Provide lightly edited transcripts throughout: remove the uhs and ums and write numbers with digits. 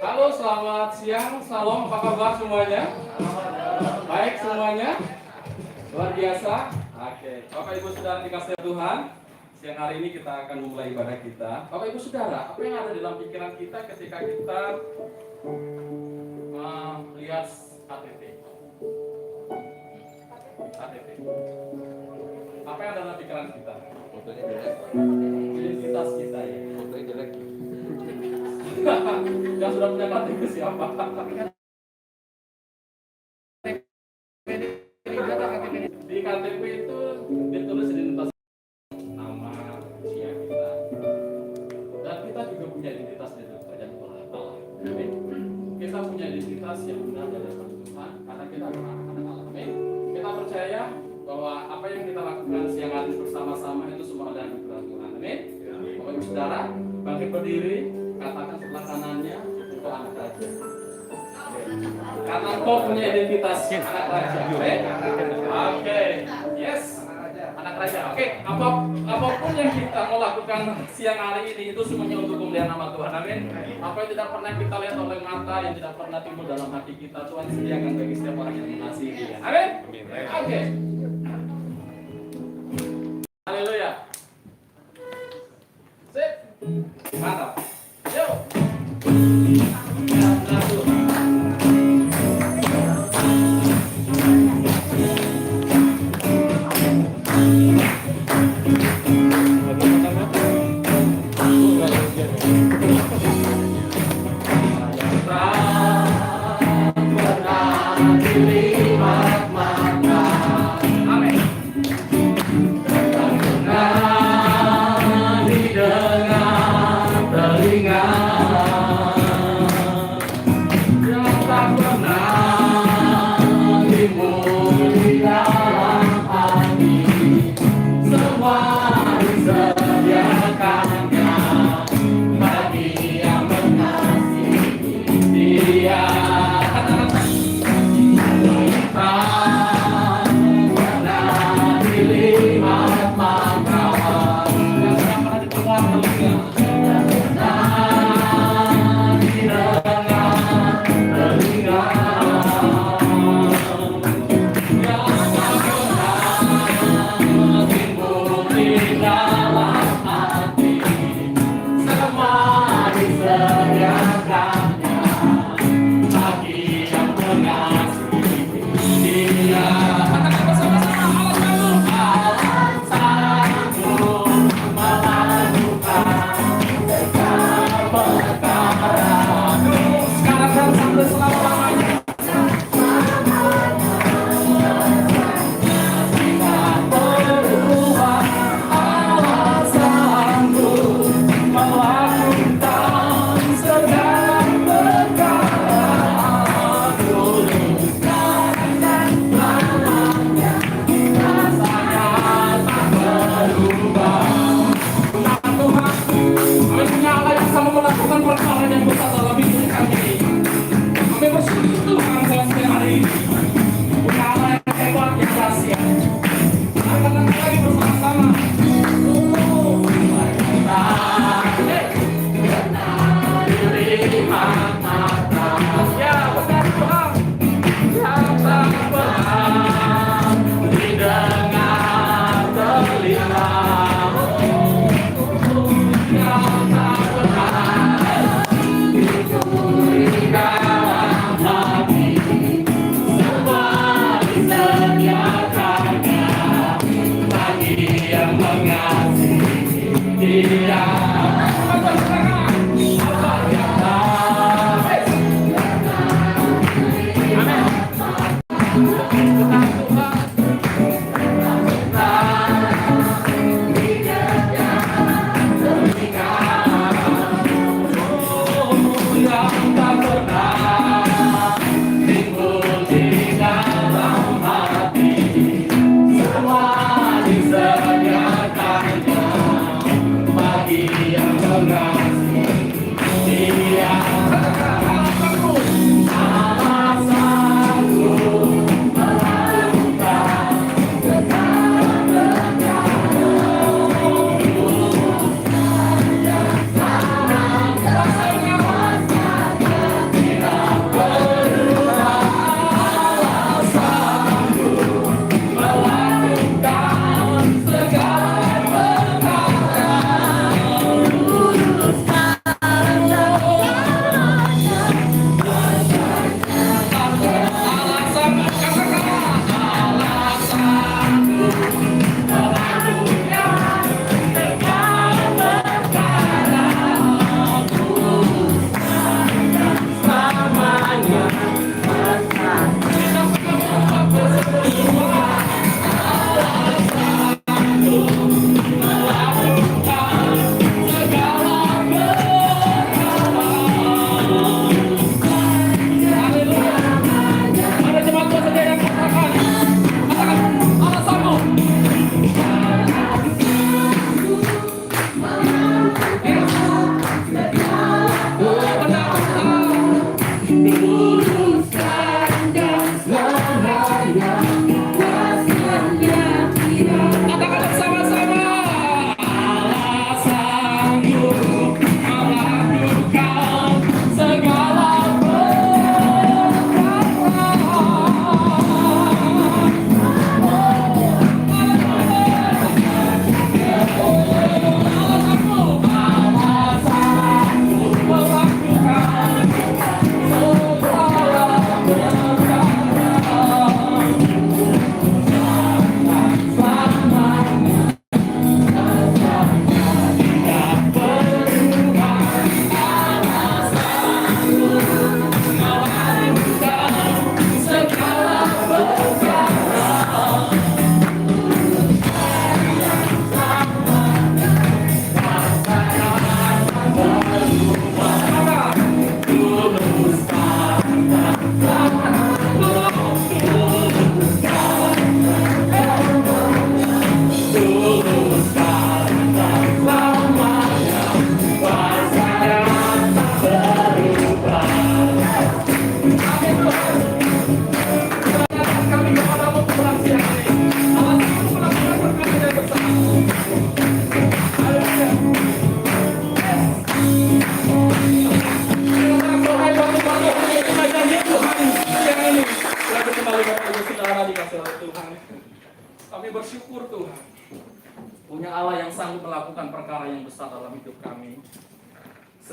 Halo, selamat siang, salam, apa kabar semuanya? Baik semuanya? Luar biasa. Oke, Bapak Ibu Saudara dikasih Tuhan, siang hari ini kita akan memulai ibadah kita. Bapak Ibu Saudara, apa yang ada dalam pikiran kita ketika kita melihat KTP? Apa yang ada dalam pikiran kita? Fotonya jelek. Identitas kita ya. Fotonya jelek. Yang sudah punya KTP siapa? Di KTP itu ditulis identitas nama, usia kita, dan kita juga punya identitas di dalam kerajaan Allah. Amin. Kita punya identitas yang benar dari Tuhan karena kita adalah anak Allah. Amin. Kita percaya bahwa apa yang kita lakukan siang hari bersama-sama itu semua adalah anugerah Tuhan. Amin. Bapak Ibu Saudara, bangkit berdiri, katakan sebelah kanannya untuk anak raja. Karena kau punya identitas anak raja. Oke. Yes. Anak raja. Oke. Apapun yang kita mau lakukan siang hari ini itu semuanya untuk kemuliaan nama Tuhan. Amin. Apa yang tidak pernah kita lihat oleh mata, yang tidak pernah timbul dalam hati kita, Tuhan sediakan bagi setiap orang yang mengasihi Dia. Amin. Oke. Haleluya. Sip. Mantap. Yuk.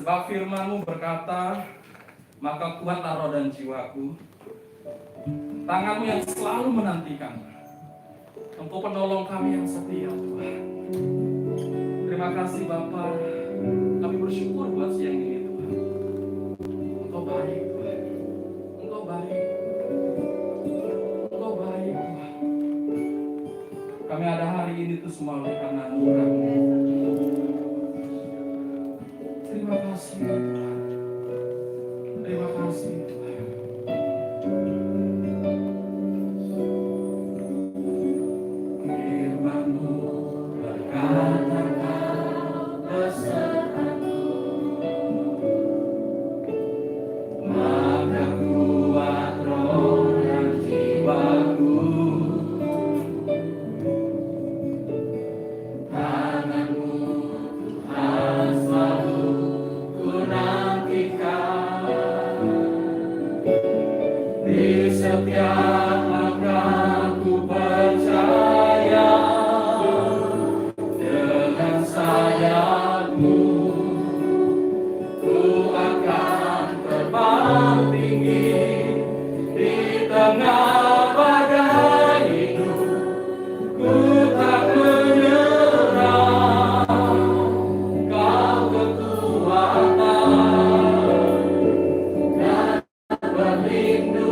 Sebab firman-Mu berkata, maka kuatlah roh dan jiwaku. Tangan-Mu yang selalu menantikan. Engkau penolong kami yang setia, Tuhan. Terima kasih Bapa. Kami bersyukur buat siang ini, Tuhan. Engkau baik, Tuhan. Engkau baik. Engkau baik, Tuhan. Kami ada hari ini itu semua oleh karena anugerah-Mu. Terima kasih, Tuhan. Terima kasih, Tuhan. Firman-Mu berkata, Kau besertaku, maka kuat roh dan jiwaku. Tangan-Mu Tuhan selalu ku nantikan, di setiap langkah ku percaya, dengan sayap-Mu ku akan terbang tinggi di tengah badai hidup. Ku tak menyerah, Kau kekuatan dan perlindungan.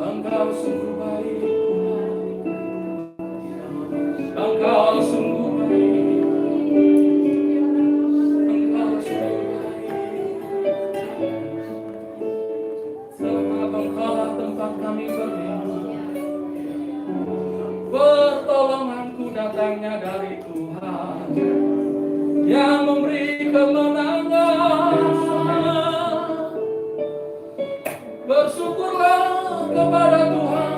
Engkau sungguh baik Tuhan, Engkau sungguh baik, Engkau sungguh baik. Sebab Engkaulah tempat kami berlindung, pertolonganku datangnya dari Tuhan yang memberi kemenangan. Bersyukurlah kepada Tuhan,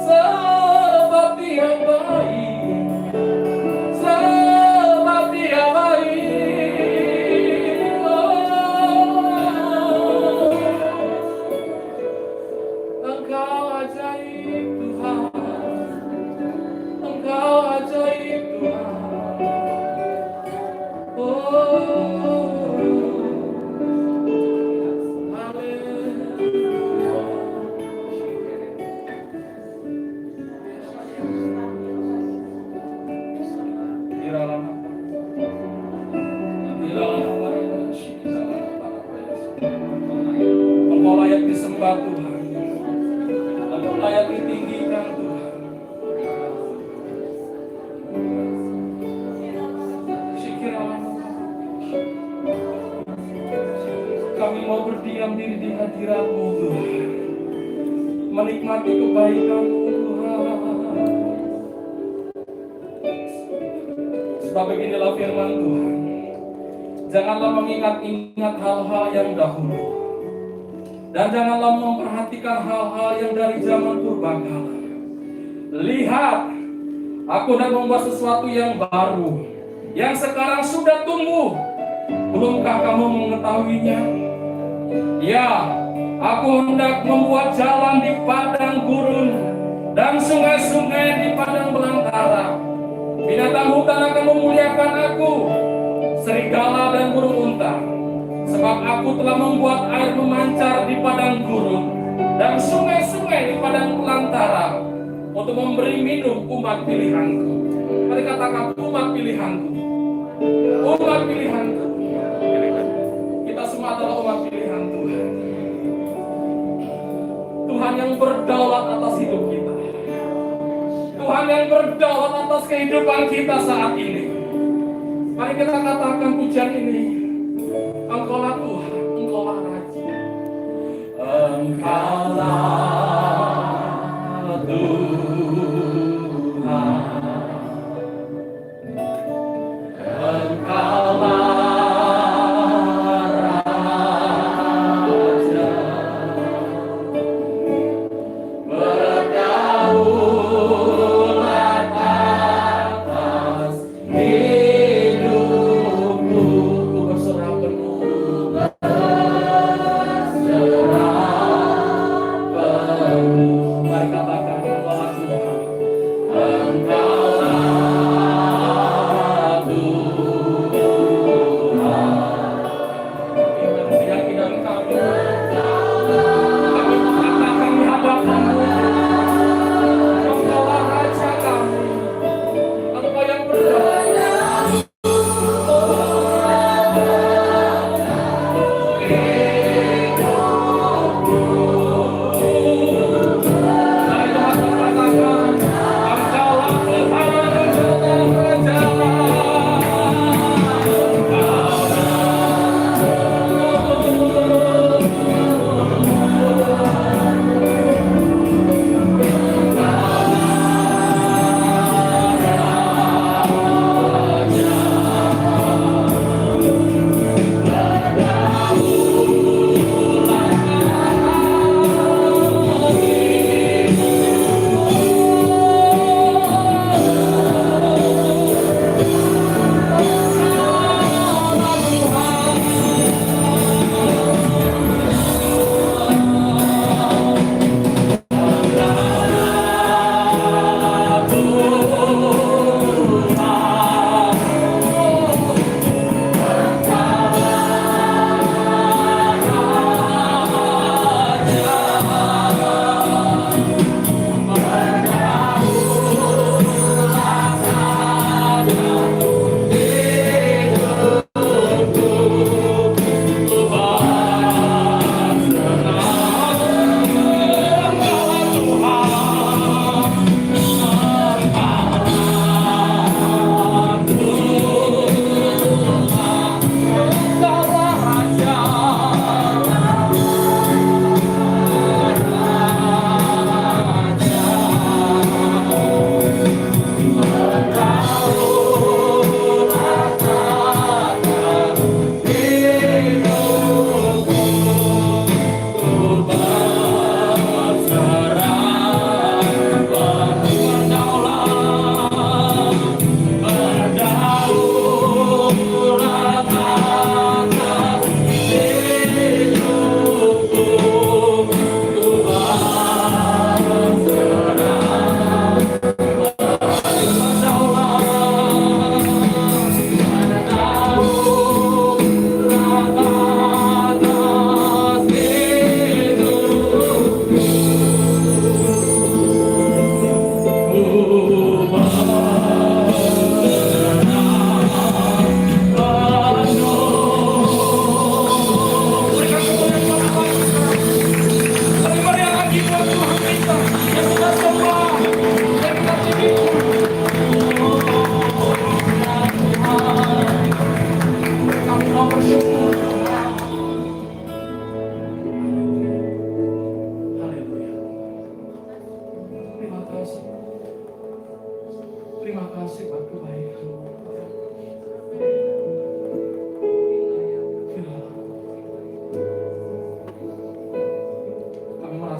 sebab Dia baik, sebab Dia baik. Oh, Engkau ajaib Tuhan, Engkau ajaib Tuhan. Engkau layak disembah Tuhan, Engkau layak ditinggikan Tuhan. Kami mau berdiam diri di hadirat-Mu Tuhan, menikmati kebaikan-Mu Tuhan. Sebab beginilah firman Tuhan, janganlah mengingat-ingat hal-hal yang dahulu, dan janganlah memperhatikan hal-hal yang dari zaman purbakala. Lihat, aku hendak membuat sesuatu yang baru, yang sekarang sudah tumbuh. Belumkah kamu mengetahuinya? Ya, aku hendak membuat jalan di padang gurun dan sungai-sungai di padang belantara. Binatang hutan akan memuliakan aku, serigala dan burung unta. Sebab aku telah membuat air memancar di padang gurun dan sungai-sungai di padang belantara, untuk memberi minum umat pilihanku. Mari katakan, umat pilihanku, umat pilihanku. Kita semua adalah umat pilihan Tuhan. Tuhan yang berdaulat atas hidup kita, Tuhan yang berdaulat atas kehidupan kita saat ini. Mari kita katakan pujian ini, Engkaulah Tuhan, Engkaulah Raja, Engkaulah Tuhan, Engkaulah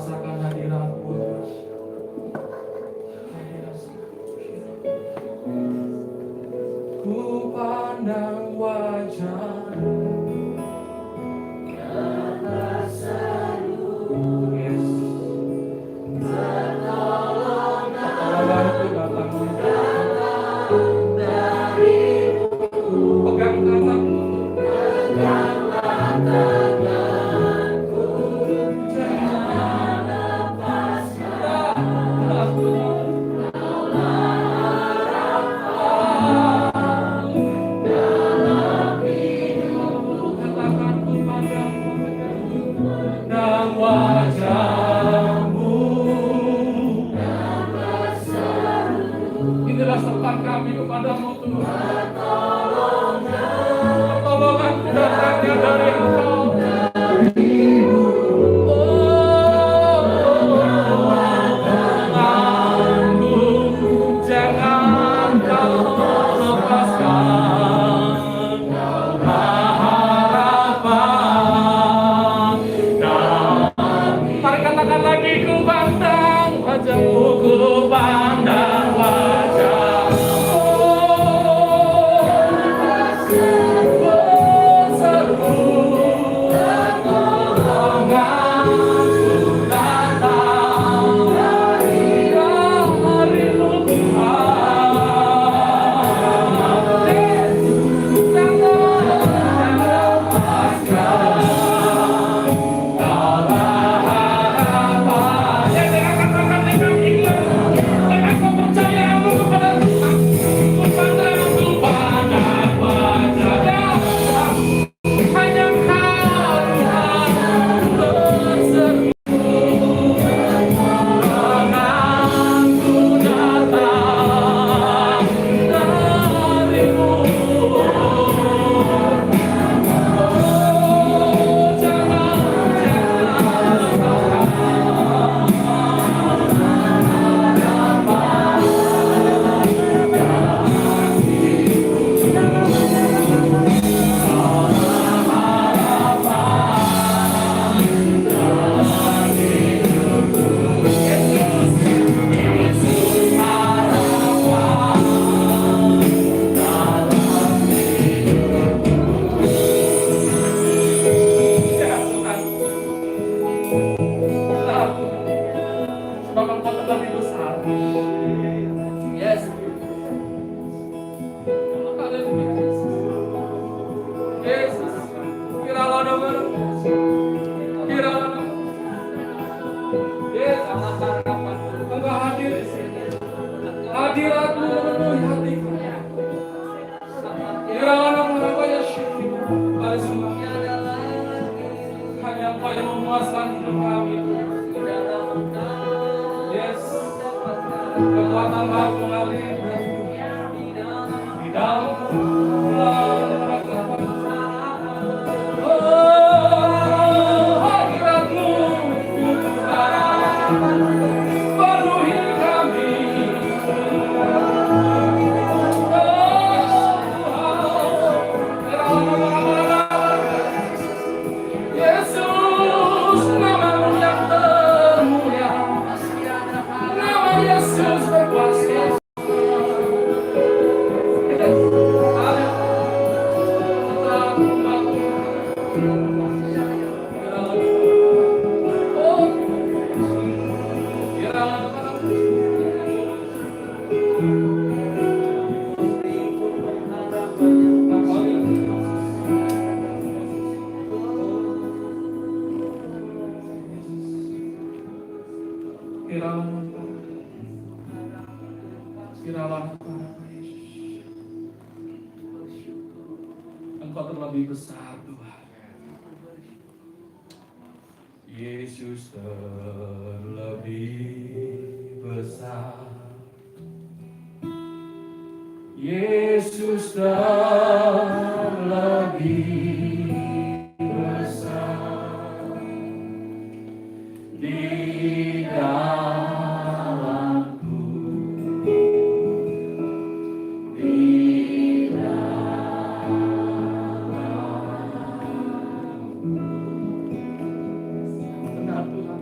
merasakan hadirat-Mu. Ku pandang wajah-Mu. Yes. Pertolonganku datang darimu. Pegang tanganku. Jangan lepaskan aku. Dalam hidupku katakan ku pandang wajah-Mu. Inilah seruan kami kepadamu Tuhan. Pertolonganku datangnya dari Engkau. Jangan kau lepaskan harapan. Mari katakan lagi, ku pandang wajah-Mu, ku pandang wajah-Mu. Berseru pertolonganku datang darimu Tuhan. Jangan lepaskan harapan. Ya, dengan katakan dengan ikhlas, dengan kepercayaanmu kepada Tuhan, ku pandang wajah-Nya. Hanya Kau Tuhan, berseru pertolonganku datang darimu. Sebab Engkau telah lebih besar. Yes. Haleluya. Yesus. Kiralah nama-Mu. Kiralah nama-Mu. Yesus. Engkau hadir di sini. Hadirat-Mu memenuhi hatiku. Kiralah nama-Mu Yesus. Hanya Engkau yang memuaskan hidup kami. Yes. Kekuatan Baru mengalir di dalam hadirat-Mu penuhi kami. Yesus, nama-Mu yang termulia. Nama Yesus berkuasa. Kiralah Engkau terlebih besar Tuhan. Yesus terlebih besar. Yesus terlebih besar di dalamku, di dalamku. Benar Tuhan.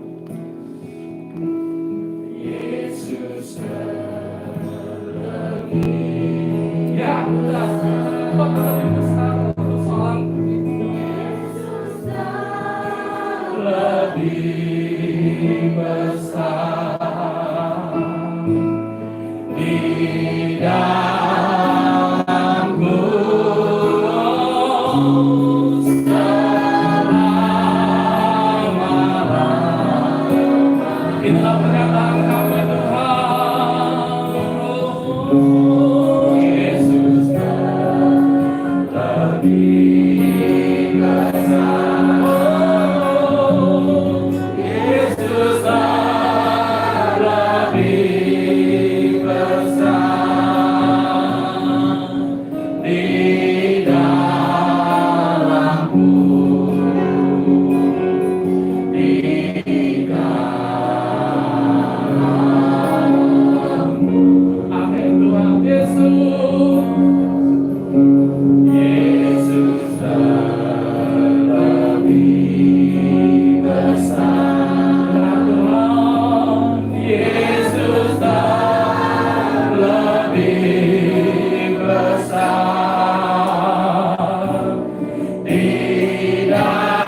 Ya, udah. Kota lebih besar persoalan lebih besar di dalamku. Inilah pernyataan kami Tuhan. Yesus lebih besar. Yesus lebih besar di dalamku. Amin Tuhan Yesus. Yesus lebih besar. Tuhan Yesus lebih besar di dalamku.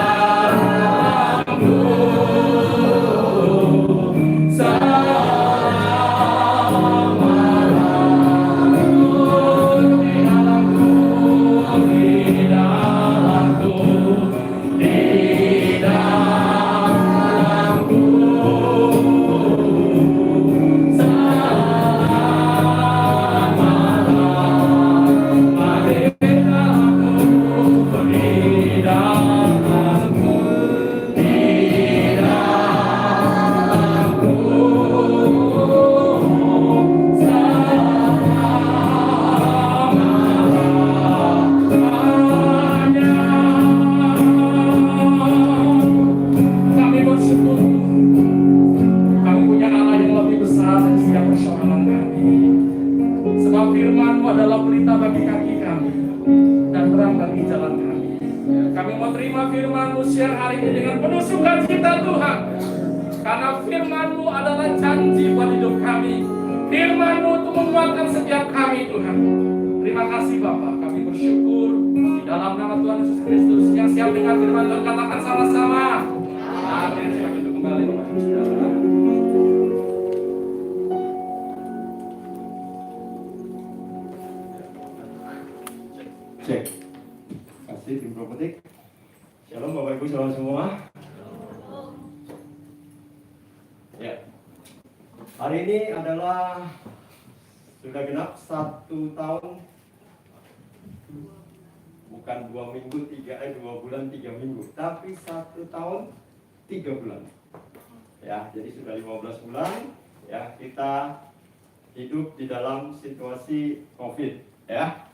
Kami bersyukur, kami punya Allah yang lebih besar dari setiap persoalan kami. Sebab firman-Mu adalah pelita bagi kaki kami dan terang bagi jalan kami. Kami mau terima firman-Mu siang hari ini dengan penuh sukacita Tuhan. Karena firman-Mu adalah janji buat hidup kami. Firman-Mu untuk menguatkan setiap kami Tuhan. Terima kasih Bapak, kami bersyukur di dalam nama Tuhan Yesus Kristus. Yang siap dengar firman Tuhan katakan sama-sama. Amin. Silakan untuk kembali Bapak Ibu Saudara. Cek. Kasih tim propetik. Shalom Bapak Ibu Saudara semua. Ya. Hari ini adalah sudah genap 1 tahun, bukan 2 minggu, 2 bulan 3 minggu, tapi 1 tahun 3 bulan. Ya, jadi sudah 15 bulan. Ya, kita hidup di dalam situasi COVID, ya.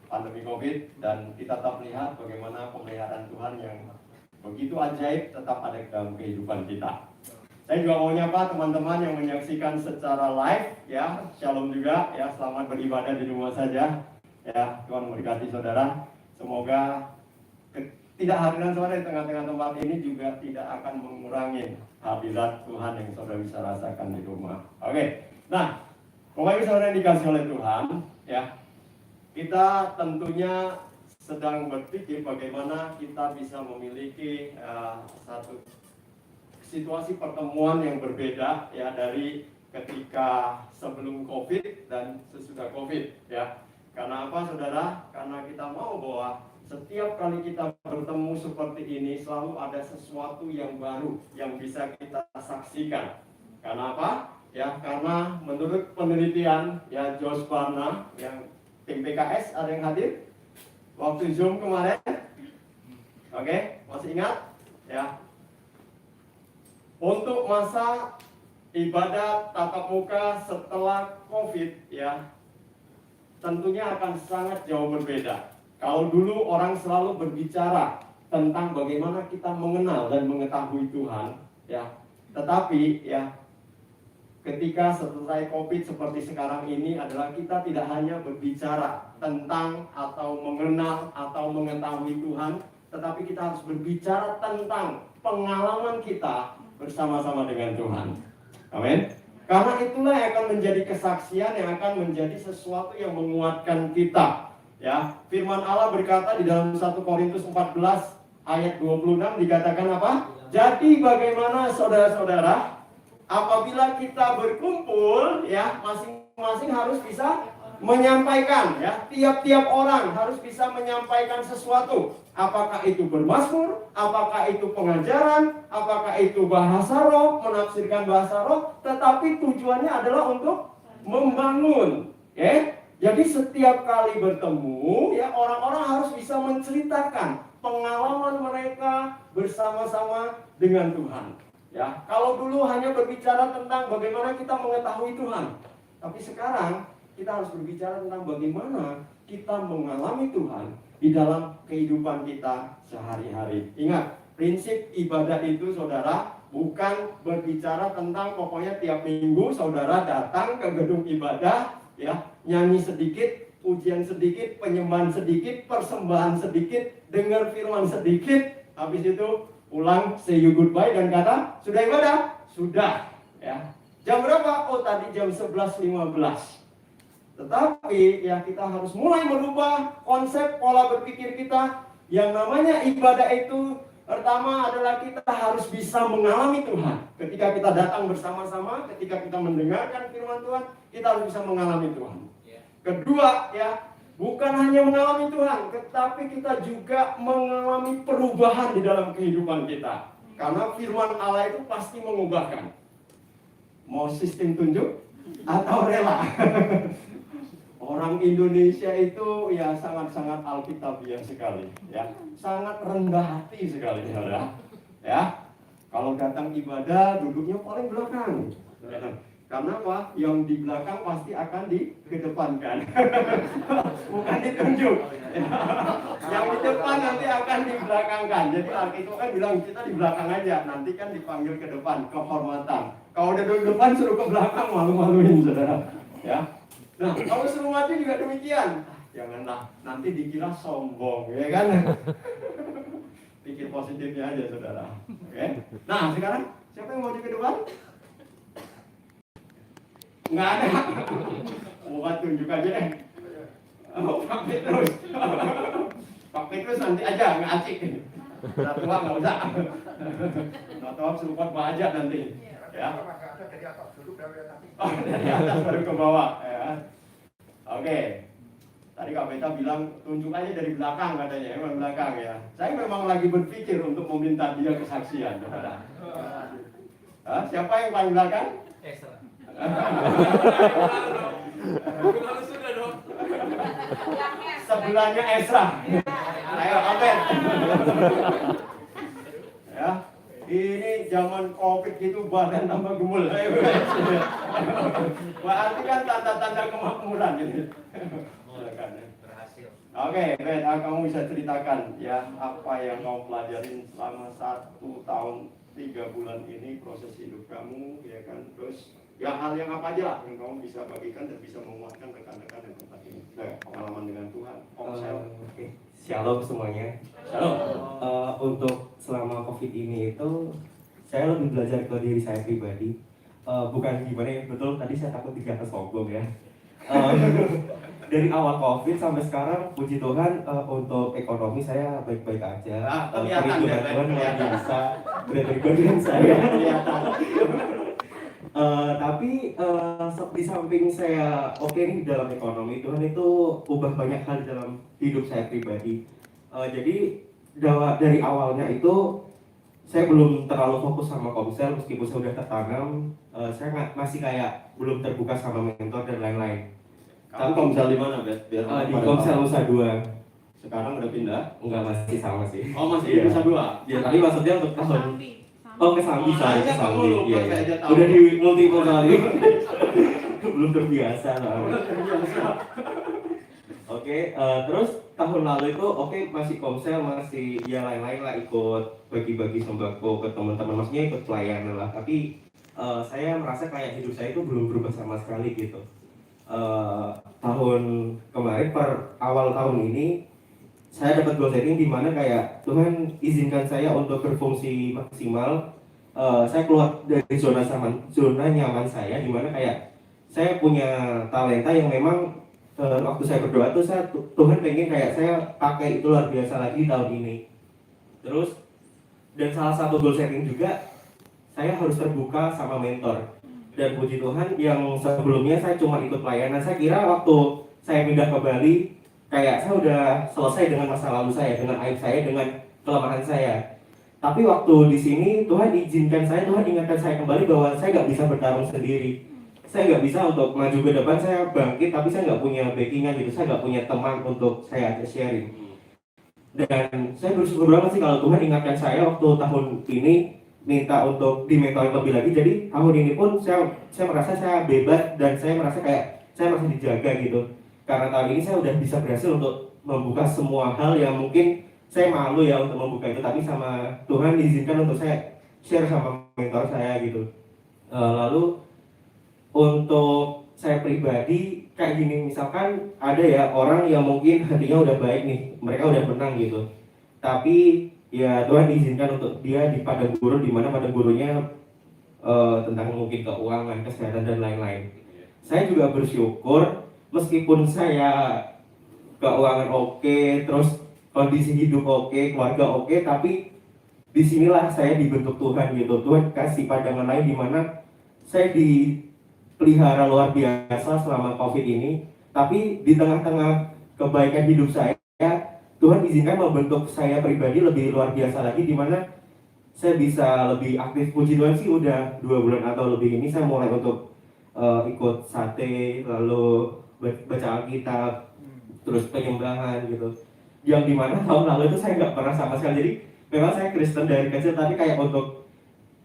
Pandemi COVID, dan kita tetap melihat bagaimana pemeliharaan Tuhan yang begitu ajaib tetap ada dalam kehidupan kita. Saya juga mau nyapa teman-teman yang menyaksikan secara live, ya. Shalom juga, ya. Selamat beribadah di rumah saja, ya. Tuhan memberkati saudara. Semoga ketidakhadiran saudara di tengah-tengah tempat ini juga tidak akan mengurangi hadirat Tuhan yang saudara bisa rasakan di rumah. Oke, nah, Bapak Ibu saudara yang dikasih oleh Tuhan, ya. Kita tentunya sedang berpikir bagaimana kita bisa memiliki satu situasi pertemuan yang berbeda, ya, dari ketika sebelum COVID dan sesudah COVID, ya. Karena apa saudara? Karena kita mau bahwa setiap kali kita bertemu seperti ini selalu ada sesuatu yang baru yang bisa kita saksikan. Karena apa? Ya, karena menurut penelitian, ya, Josh Barna yang tim PKS, ada yang hadir waktu Zoom kemarin? Oke, masih ingat? Ya. Untuk masa ibadah tatap muka setelah COVID, ya, tentunya akan sangat jauh berbeda. Kalau dulu orang selalu berbicara tentang bagaimana kita mengenal dan mengetahui Tuhan, ya. Tetapi, ya, ketika selesai COVID seperti sekarang ini adalah kita tidak hanya berbicara tentang atau mengenal atau mengetahui Tuhan, tetapi kita harus berbicara tentang pengalaman kita bersama-sama dengan Tuhan. Amin. Karena itulah yang akan menjadi kesaksian, yang akan menjadi sesuatu yang menguatkan kita. Ya, firman Allah berkata di dalam 1 Korintus 14 ayat 26 dikatakan apa? Jadi bagaimana saudara-saudara? Apabila kita berkumpul, ya, masing-masing harus bisa menyampaikan, ya. Tiap-tiap orang harus bisa menyampaikan sesuatu. Apakah itu bermazmur, apakah itu pengajaran, apakah itu bahasa roh, menafsirkan bahasa roh, tetapi tujuannya adalah untuk membangun, ya. Jadi setiap kali bertemu, ya, orang-orang harus bisa menceritakan pengalaman mereka bersama-sama dengan Tuhan. Ya, kalau dulu hanya berbicara tentang bagaimana kita mengetahui Tuhan, tapi sekarang kita harus berbicara tentang bagaimana kita mengalami Tuhan di dalam kehidupan kita sehari-hari. Ingat, prinsip ibadah itu, saudara, bukan berbicara tentang pokoknya tiap minggu saudara datang ke gedung ibadah, ya, nyanyi sedikit, pujian sedikit, penyembahan sedikit, persembahan sedikit, dengar firman sedikit, habis itu pulang, say you goodbye dan kata, sudah ibadah? Sudah, ya. Jam berapa? Oh, tadi jam 11.15. Tetapi ya, kita harus mulai merubah konsep pola berpikir kita. Yang namanya ibadah itu pertama adalah kita harus bisa mengalami Tuhan. Ketika kita datang bersama-sama, ketika kita mendengarkan firman Tuhan, kita harus bisa mengalami Tuhan. Kedua, ya, bukan hanya mengalami Tuhan, tetapi kita juga mengalami perubahan di dalam kehidupan kita. Karena firman Allah itu pasti mengubahkan. Mau sistem tunjuk atau rela? Orang Indonesia itu ya sangat-sangat alkitabiah sekali, ya, sangat rendah hati sekali, ya. Kalau datang ibadah duduknya paling belakang. Karena apa? Yang di belakang pasti akan dikedepankan. Bukan ditunjuk. Yang di depan nanti akan dibelakangkan. Jadi Alkitab kan bilang kita di belakang aja, nanti kan dipanggil ke depan, kehormatan. Kalau udah duduk depan suruh ke belakang, malu-maluin, saudara. Ya. Nah, kalau suruh maju juga demikian. Janganlah nanti dikira sombong, ya kan? Pikir positifnya aja, saudara. Oke. Nah, sekarang siapa yang maju ke depan? Nggak ada. Bukan tunjuk aja deh. Oh, Pak Petrus. Pak Petrus nanti aja, nggak asik. Udah tua nggak usah. Nggak tahu suruh khotbah aja nanti. Ya. Oh, dari atas baru ke bawah. Ya. Oke. Tadi Kak Beta bilang tunjuk aja dari belakang katanya, emang belakang ya. Saya memang lagi berpikir untuk meminta dia kesaksian. Siapa yang paling belakang? Esra. Sebelahnya Esra. Ayo Amin. Ya, ini zaman COVID gitu badan tambah gemul. Berarti kan tanda-tanda kemakmuran gitu. Oke, Ben, kamu bisa ceritakan ya apa yang kamu pelajarin selama 1 tahun 3 bulan ini proses hidup kamu, ya kan? Terus ya hal yang apa aja lah yang kamu bisa bagikan dan bisa menguatkan rekan-rekan yang tempat ini. Pengalaman dengan Tuhan. Oke. Shalom semuanya. Shalom. Untuk selama COVID ini itu saya lebih belajar ke diri saya pribadi. Bukan gimana ya, betul tadi saya takut dikata sombong ya. Dari awal COVID sampai sekarang, puji Tuhan, untuk ekonomi saya baik-baik aja. Kelihatan ya, Tuhan luar kelihatan. biasa berada dengan saya. Kelihatan. Tapi di samping saya oke nih dalam ekonomi, Tuhan itu ubah banyak hal dalam hidup saya pribadi. Jadi dari awalnya itu saya belum terlalu fokus sama Komsel, meskipun saya udah tertanam, saya masih kayak belum terbuka sama mentor dan lain-lain. Kamu Komsel di mana, Bet? Di Komsel Nusa 2. Sekarang udah pindah? Enggak, masih sama sih. Oh, masih di Nusa 2? Ya, tapi maksudnya untuk tahun. Oh, ke Sambi, sorry, ke Sambi. Iya, Iya. Udah di multiple kali. Belum terbiasa lah. Oke, terus tahun lalu itu masih Komsel, masih ya lain-lain lah, ikut bagi-bagi sembako ke teman-teman, maksudnya ikut pelayanan lah. Tapi saya merasa kayak hidup saya itu belum berubah sama sekali gitu. Tahun kemarin per awal tahun ini saya dapat goal setting di mana kayak Tuhan izinkan saya untuk berfungsi maksimal saya keluar dari zona nyaman saya, dimana kayak saya punya talenta yang memang waktu saya berdoa tuh Tuhan pengen kayak saya pakai itu luar biasa lagi tahun ini. Terus dan salah satu goal setting juga saya harus terbuka sama mentor. Dan puji Tuhan yang sebelumnya saya cuma ikut pelayanan, saya kira waktu saya pindah ke Bali kayak saya udah selesai dengan masa lalu saya, dengan aib saya, dengan kelemahan saya. Tapi waktu di sini Tuhan izinkan saya, Tuhan ingatkan saya kembali bahwa saya nggak bisa bertarung sendiri. Saya nggak bisa untuk maju ke depan, saya bangkit, tapi saya nggak punya backingan gitu, saya nggak punya teman untuk saya sharing. Dan saya bersyukur banget sih kalau Tuhan ingatkan saya waktu tahun ini minta untuk dimentoring lebih lagi. Jadi tahun ini pun saya merasa saya bebas dan saya merasa kayak saya masih dijaga gitu. Karena tahun ini saya udah bisa berhasil untuk membuka semua hal yang mungkin saya malu ya untuk membuka itu, tapi sama Tuhan izinkan untuk saya share sama mentor saya gitu. Lalu untuk saya pribadi kayak gini, misalkan ada ya orang yang mungkin hatinya udah baik nih, mereka udah menang gitu, tapi ya Tuhan izinkan untuk dia di padang gurun, di mana padang gurunnya tentang mungkin keuangan, kesehatan dan lain-lain. Saya juga bersyukur meskipun saya keuangan oke, terus kondisi hidup oke, keluarga oke, tapi disinilah saya dibentuk Tuhan gitu. Tuhan kasih pandangan lain di mana saya dipelihara luar biasa selama COVID ini, tapi di tengah-tengah kebaikan hidup saya, Tuhan izinkan membentuk saya pribadi lebih luar biasa lagi, di mana saya bisa lebih aktif. Puji Tuhan sih udah 2 bulan atau lebih ini saya mulai untuk ikut sate, lalu baca Alkitab, terus penyembahan gitu. Yang dimana tahun lalu itu saya nggak pernah sama sekali. Jadi memang saya Kristen dari kecil, tapi kayak untuk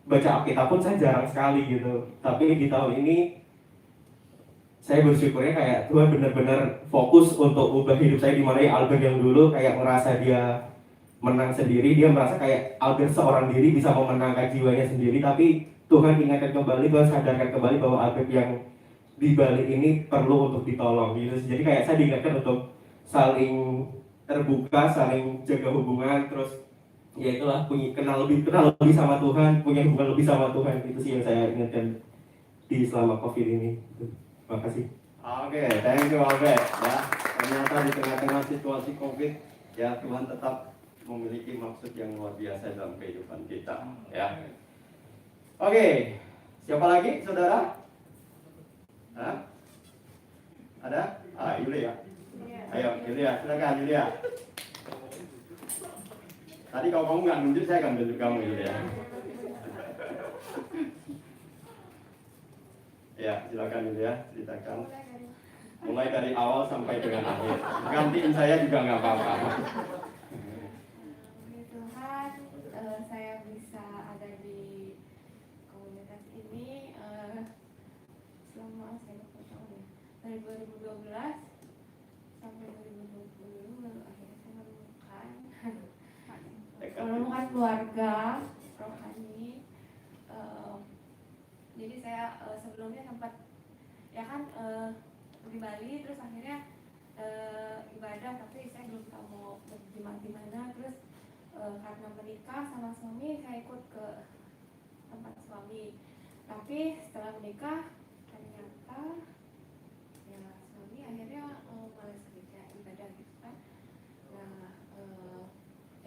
baca Alkitab pun saya jarang sekali gitu. Tapi di tahun ini saya bersyukurnya kayak Tuhan benar-benar fokus untuk ubah hidup saya, di mana ya Albert yang dulu kayak merasa dia menang sendiri, dia merasa kayak Albert seorang diri bisa memenangkan jiwanya sendiri, tapi Tuhan ingatkan kembali, Tuhan sadarkan kembali bahwa Albert yang di balik ini perlu untuk ditolong gitu. Jadi kayak saya diingatkan untuk saling terbuka, saling jaga hubungan, terus ya itulah, punya kenal lebih sama Tuhan, punya hubungan lebih sama Tuhan. Itu sih yang saya ingatkan di selama COVID ini. Terima kasih. Oke, thank you Albert. Ya, ternyata di tengah-tengah situasi COVID, ya Tuhan tetap memiliki maksud yang luar biasa dalam kehidupan kita. Ya. Oke, siapa lagi, saudara? Hah? Ada? Yulia. Ayo, Yulia, silakan Yulia. Tadi kalau kamu nggak nunjuk, saya akan nunjuk kamu Yulia. Ya, silakan Yulia, ceritakan. Mulai dari awal sampai dengan akhir. Gantiin saya juga nggak apa-apa. Tuhan, saya bisa ada di komunitas ini selama saya berapa tahun ya, dari 2012 sampai 2020, lalu akhirnya saya menemukan keluarga rohani. Jadi saya sebelumnya sempat ya kan di Bali, terus akhirnya ibadah, tapi saya belum tahu mau gimana. Terus karena menikah sama suami, saya ikut ke tempat suami. Tapi setelah menikah ternyata ya suami akhirnya malas kerja ibadah gitu kan. Nah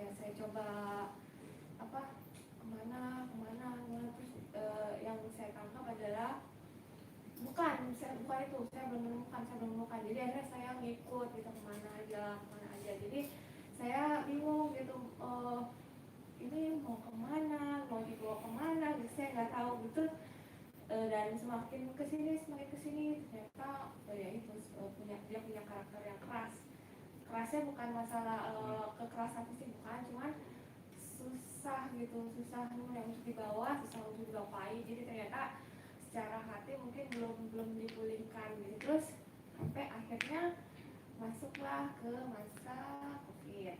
ya saya coba kemana terus yang saya tangkap adalah bukan itu, saya belum menemukan. Jadi akhirnya saya ngikut gitu kemana aja. Jadi saya bingung gitu, ini mau kemana, mau dibawa kemana gitu, saya nggak tahu gitu. Dan semakin kesini ternyata ya itu dia punya karakter yang kerasnya bukan masalah kekerasan fisik, bukan, cuman susah yang untuk dibawa, susah untuk digapai. Jadi ternyata secara hati mungkin belum dipulihkan gitu. Terus sampai akhirnya masuklah ke masa COVID.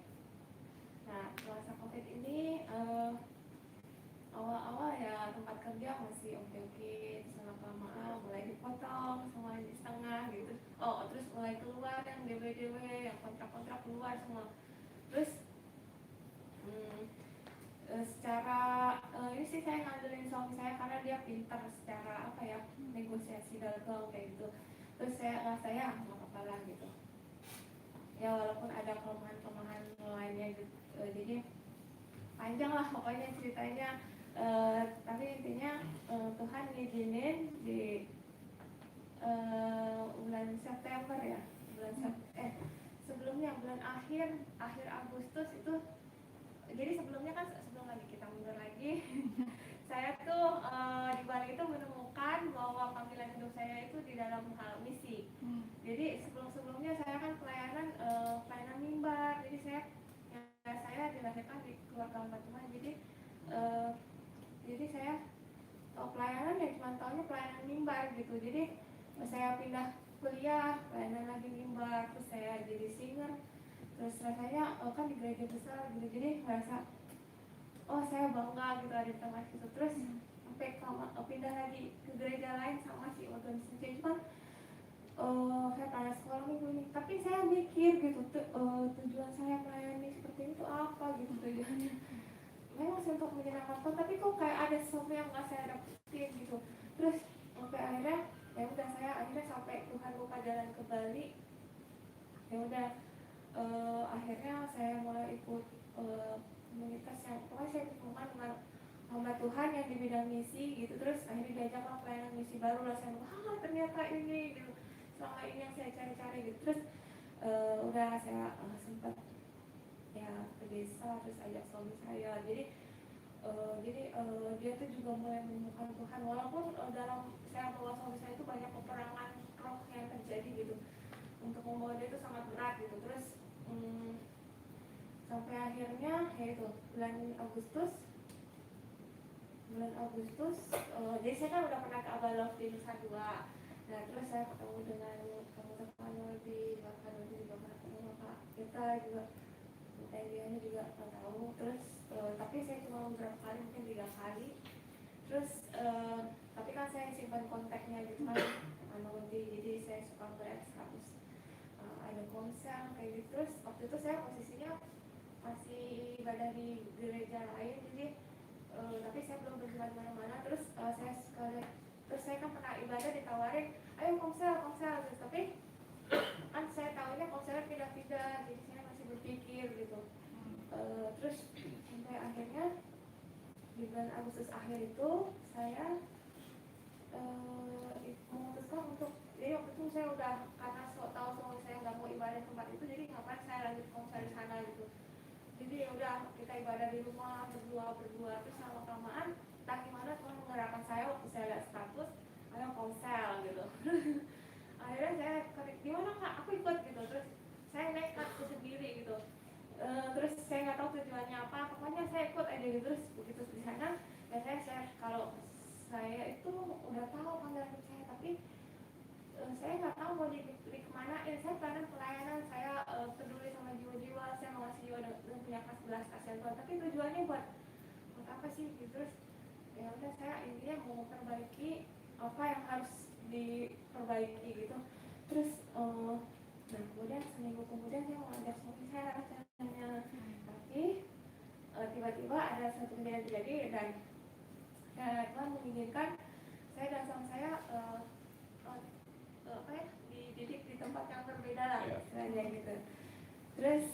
Nah, masa COVID ini awal-awal ya tempat kerja masih oke, terus lama-lama mulai dipotong semua di setengah gitu. Terus mulai keluar yang DW yang kontrak-kontrak keluar semua. Terus secara ini sih saya ngandelin suami saya karena dia pintar secara apa ya, negosiasi dagang kayak gitu. Terus saya nggak apa-apa lah gitu ya, walaupun ada kelemahan-kelemahan lainnya gitu. Jadi panjang lah pokoknya ceritanya. Tapi intinya Tuhan ngizinin di bulan September ya, sebelumnya bulan akhir Agustus itu. Jadi sebelumnya kan, sebelum lagi kita mundur lagi saya tuh di Bali itu menemukan bahwa panggilan hidup saya itu di dalam hal misi. Jadi sebelumnya saya kan pelayanan mimbar. Jadi saya dilahirkan di keluarga hamba Tuhan. Jadi saya pelayanan ya cuma tahunya pelayanan mimbar gitu. Jadi saya pindah kuliah pelayanan lagi mimbar, terus saya jadi singer. Terus rasanya kan di gereja besar gitu, jadi merasa oh saya bangga gitu ada di tengah gitu. Terus sampai pindah lagi ke gereja lain sama si organisasi, cuman saya pada sekolah minggu ini. Tapi saya mikir gitu, tujuan saya melayani seperti itu apa gitu tujuannya. Memang sih untuk menyenangkan Tuhan, tapi kok kayak ada sesuatu yang nggak saya dapetin gitu. Terus sampai akhirnya ya udah, saya akhirnya sampai Tuhan buka jalan ke Bali. Ya udah, akhirnya saya mulai ikut komunitas yang pokoknya saya ditemukan dengan hamba Tuhan yang di bidang misi gitu. Terus akhirnya diajak ke pelayanan misi baru lah. Saya ternyata ini gitu, selama ini yang saya cari-cari gitu. Terus udah saya sempat ya ke desa, terus ajak suami saya. Jadi dia tuh juga mulai menemukan Tuhan, walaupun dalam saya bawa suami saya itu banyak peperangan roh yang terjadi gitu. Untuk membawa dia itu sangat berat gitu. Terus sampai akhirnya ya itu bulan Agustus, jadi saya kan udah pernah ke Abalov di Nusa Dua. Nah terus saya ketemu dengan teman-teman di Bapak kita juga, dianya juga nggak tahu. Terus tapi saya cuma beberapa kali, mungkin 3 kali. Terus tapi kan saya simpan kontaknya gitu kan, jadi saya suka melihat status ada konser kayak gitu. Terus waktu itu saya posisinya masih ibadah di gereja lain, jadi tapi saya belum berjalan mana-mana. Terus saya kan pernah ibadah ditawarin ayo konser gitu. Tapi kan saya tahunya konsernya pindah-pindah, jadi saya masih berpikir gitu. Terus sampai akhirnya di bulan Agustus akhir itu saya memutuskan untuk, jadi waktu itu saya udah, karena tahu suami saya nggak mau ibadah di tempat itu, jadi ngapain saya lanjut konser di sana gitu. Jadi ya udah, kita ibadah di rumah berdua. Terus lama kelamaan entah gimana Tuhan menggerakkan saya waktu saya lihat status ayo konser gitu. Akhirnya saya gimana kak, aku ikut gitu. Terus saya nekat ke sendiri gitu. Terus saya nggak tahu tujuannya apa, pokoknya saya ikut aja gitu. Terus begitu di sana ya saya share kalau saya itu udah tahu panggilan saya, tapi saya nggak tahu mau dikemanain. Saya pelayanan, saya peduli sama jiwa-jiwa, saya mau ngasih jiwa dan punya belas kasihan Tuhan, tapi tujuannya buat apa sih gitu. Terus ya udah, saya intinya mau perbaiki apa yang harus diperbaiki gitu. Terus nah kemudian seminggu kemudian saya mengajak suami saya rencananya, tapi tiba-tiba ada satu kejadian terjadi dan Tuhan mengizinkan saya dan suami saya dididik di tempat yang berbeda lah istilahnya gitu. Terus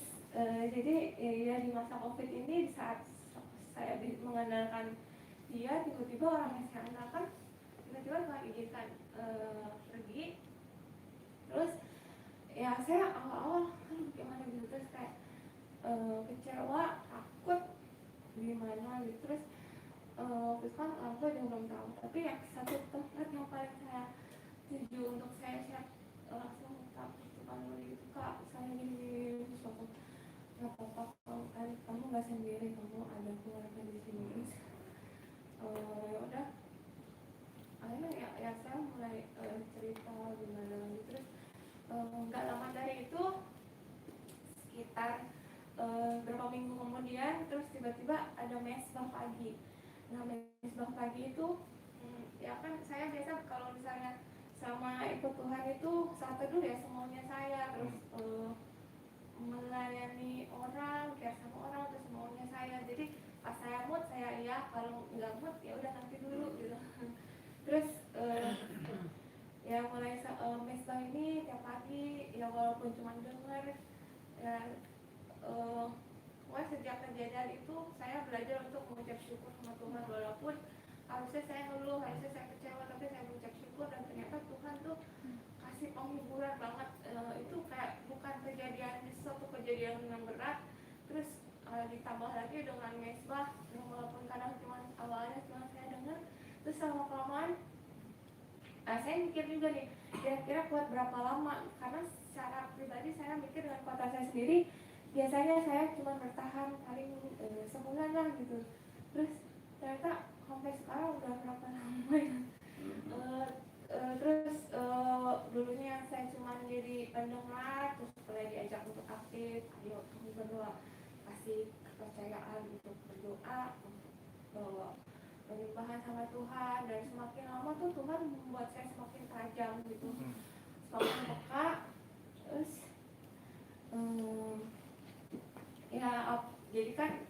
jadi ya di masa COVID ini, saat saya mengandalkan dia, tiba-tiba orang yang saya andalkan tiba-tiba Tuhan izinkan pergi. Terus ya saya awal-awal kan gimana gitu, terus kayak kecewa, takut gimana gitu. Terus terus kan orang tua juga belum tahu, tapi yang satu tempat yang paling saya setuju untuk saya share langsung kak, itu kan gitu kak, saya gini sesuatu nggak apa-apa, kamu nggak sendiri, kamu ada keluarga di sini. Terus ya udah, akhirnya ya saya mulai cerita gimana gitu. Terus nggak lama dari itu, sekitar beberapa minggu kemudian, terus tiba-tiba ada mesbah pagi. Nah mesbah pagi itu ya kan saya biasa kalau misalnya sama ikut Tuhan itu saat teduh ya semuanya saya, terus melayani orang, care sama orang, terus semuanya saya. Jadi pas saya mood saya iya, kalau nggak mood ya udah nanti dulu gitu. Terus ya mulai mesbah ini tiap pagi ya walaupun cuma denger ya pokoknya sejak kejadian itu saya belajar untuk mengucap syukur sama Tuhan, walaupun harusnya saya ngeluh, harusnya saya kecewa, tapi saya mengucap syukur dan ternyata Tuhan tuh kasih penghiburan banget. Itu kayak bukan kejadian, suatu kejadian yang berat, terus ditambah lagi dengan mesbah yang walaupun kadang cuma awalnya cuma saya dengar, terus lama kelamaan saya mikir juga nih kira-kira buat berapa lama, karena secara pribadi saya mikir dengan kota saya sendiri biasanya saya cuma bertahan paling sebulan lah gitu, terus ternyata sampai sekarang udah berapa lama ya. Terus dulunya saya cuma jadi pendengar, terus mulai diajak untuk aktif, ayo kamu berdoa, kasih kepercayaan untuk berdoa, untuk penyembahan sama Tuhan, dan semakin lama tuh Tuhan membuat saya semakin tajam gitu, semakin peka. Terus jadi kan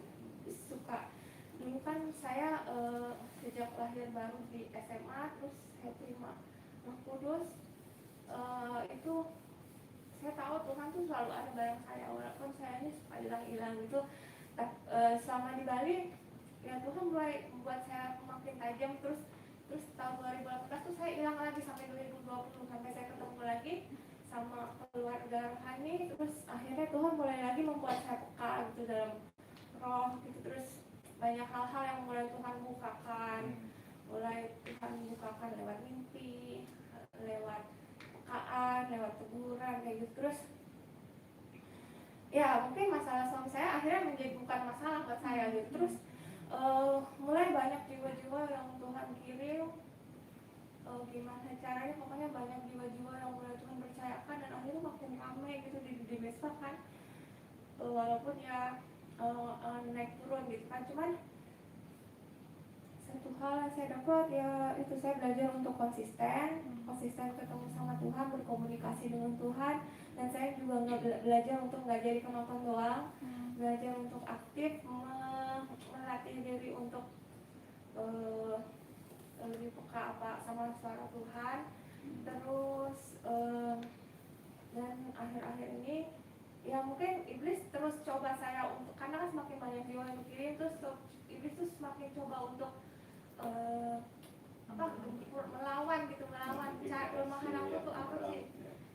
suka dulu kan saya sejak lahir baru di SMA, terus saya terima Roh Kudus, itu saya tahu Tuhan tuh selalu ada bareng saya walaupun saya ini suka hilang-hilang gitu. Selama di Bali ya Tuhan mulai membuat saya makin tajam, terus tahun 2018 tuh saya hilang lagi sampai 2020, sampai saya ketemu lagi sama keluarga rohani, terus akhirnya Tuhan mulai lagi membuat saya peka gitu dalam roh gitu, terus banyak hal-hal yang mulai Tuhan bukakan, mulai Tuhan bukakan lewat mimpi, lewat pekaan, lewat teguran kayak gitu. Terus ya mungkin masalah suami saya akhirnya menjadi bukan masalah buat saya gitu. Terus mulai banyak jiwa-jiwa yang Tuhan kirim, gimana caranya, pokoknya banyak jiwa-jiwa yang mulai Tuhan percayakan, dan akhirnya makin ramai gitu di mesbah kan, walaupun ya naik turun gitu kan. Cuman satu hal yang saya dapat ya itu saya belajar untuk konsisten ketemu sama Tuhan, berkomunikasi dengan Tuhan, dan saya juga belajar untuk nggak jadi penonton doang, belajar untuk aktif, melatih diri untuk lebih peka apa sama suara Tuhan. Terus dan akhir-akhir ini ya mungkin iblis terus coba saya untuk, karena kan semakin banyak jiwa yang dikirim, terus iblis tuh semakin coba untuk melawan cari kelemahan aku tuh apa sih,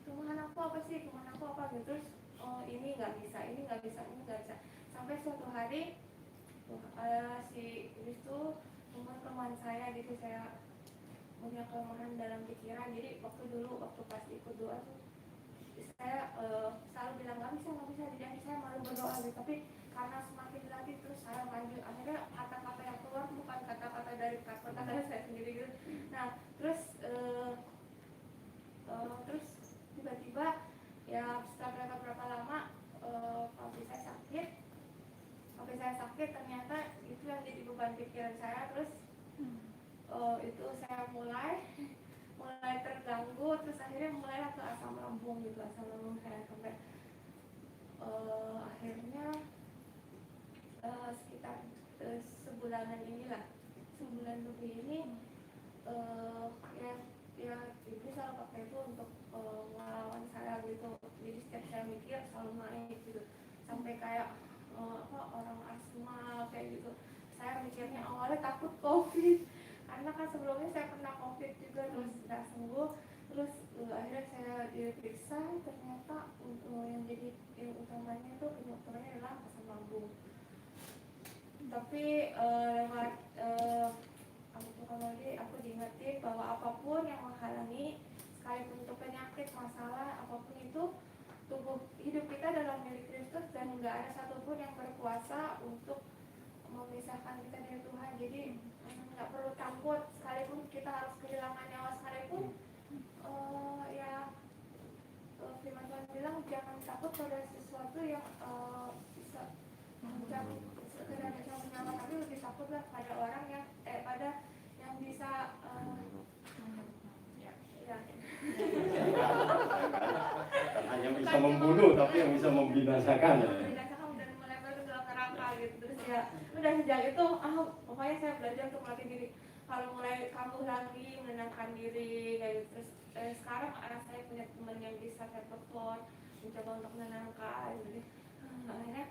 kelemahan aku apa gitu. Terus ini nggak bisa, sampai suatu hari si iblis tuh teman saya gitu, saya punya kelemahan dalam pikiran. Jadi waktu pas ikut doa tuh saya selalu bilang nggak bisa, jadi saya malu berdoa gitu. Tapi karena semakin dilatih terus saya maju, akhirnya kata-kata yang keluar bukan kata-kata dari kata-kata saya sendiri gitu. Nah terus tiba-tiba ya setelah berapa lama papi saya sakit, ternyata itu yang jadi beban pikiran saya. Terus itu saya mulai terganggu, terus akhirnya mulailah ke asam lambung saya sampai akhirnya sekitar sebulan lebih ini ya iblis selalu pakai itu untuk melawan saya gitu. Jadi setiap saya mikir selalu naik gitu, sampai kayak orang asma kayak gitu. Saya mikirnya awalnya takut COVID, karena kan sebelumnya saya pernah COVID juga, terus nggak sembuh. Terus akhirnya saya diperiksa, ternyata yang utamanya itu penyebabnya adalah asam lambung. Tapi lewat aku diingetin bahwa apapun yang menghalangi, sekalipun itu penyakit, masalah, apapun itu, hidup kita adalah milik Kristus, dan nggak ada satupun yang berkuasa untuk memisahkan kita dari Tuhan. Jadi nggak perlu takut, sekalipun kita harus kehilangan nyawa sekalipun. Firman Tuhan bilang jangan takut pada sesuatu yang bisa sekedar nyawa, tapi lebih takutlah pada orang yang pada yang bisa hanya bisa membunuh tapi yang bisa membinasakan. Membinasakan dan melempar ke dalam neraka gitu. Terus ya udah sejak itu pokoknya saya belajar untuk melatih diri. Kalau mulai kambuh lagi, menenangkan diri kayak gitu. Terus sekarang anak saya punya teman yang bisa saya telepon, mencoba untuk menenangkan. Jadi akhirnya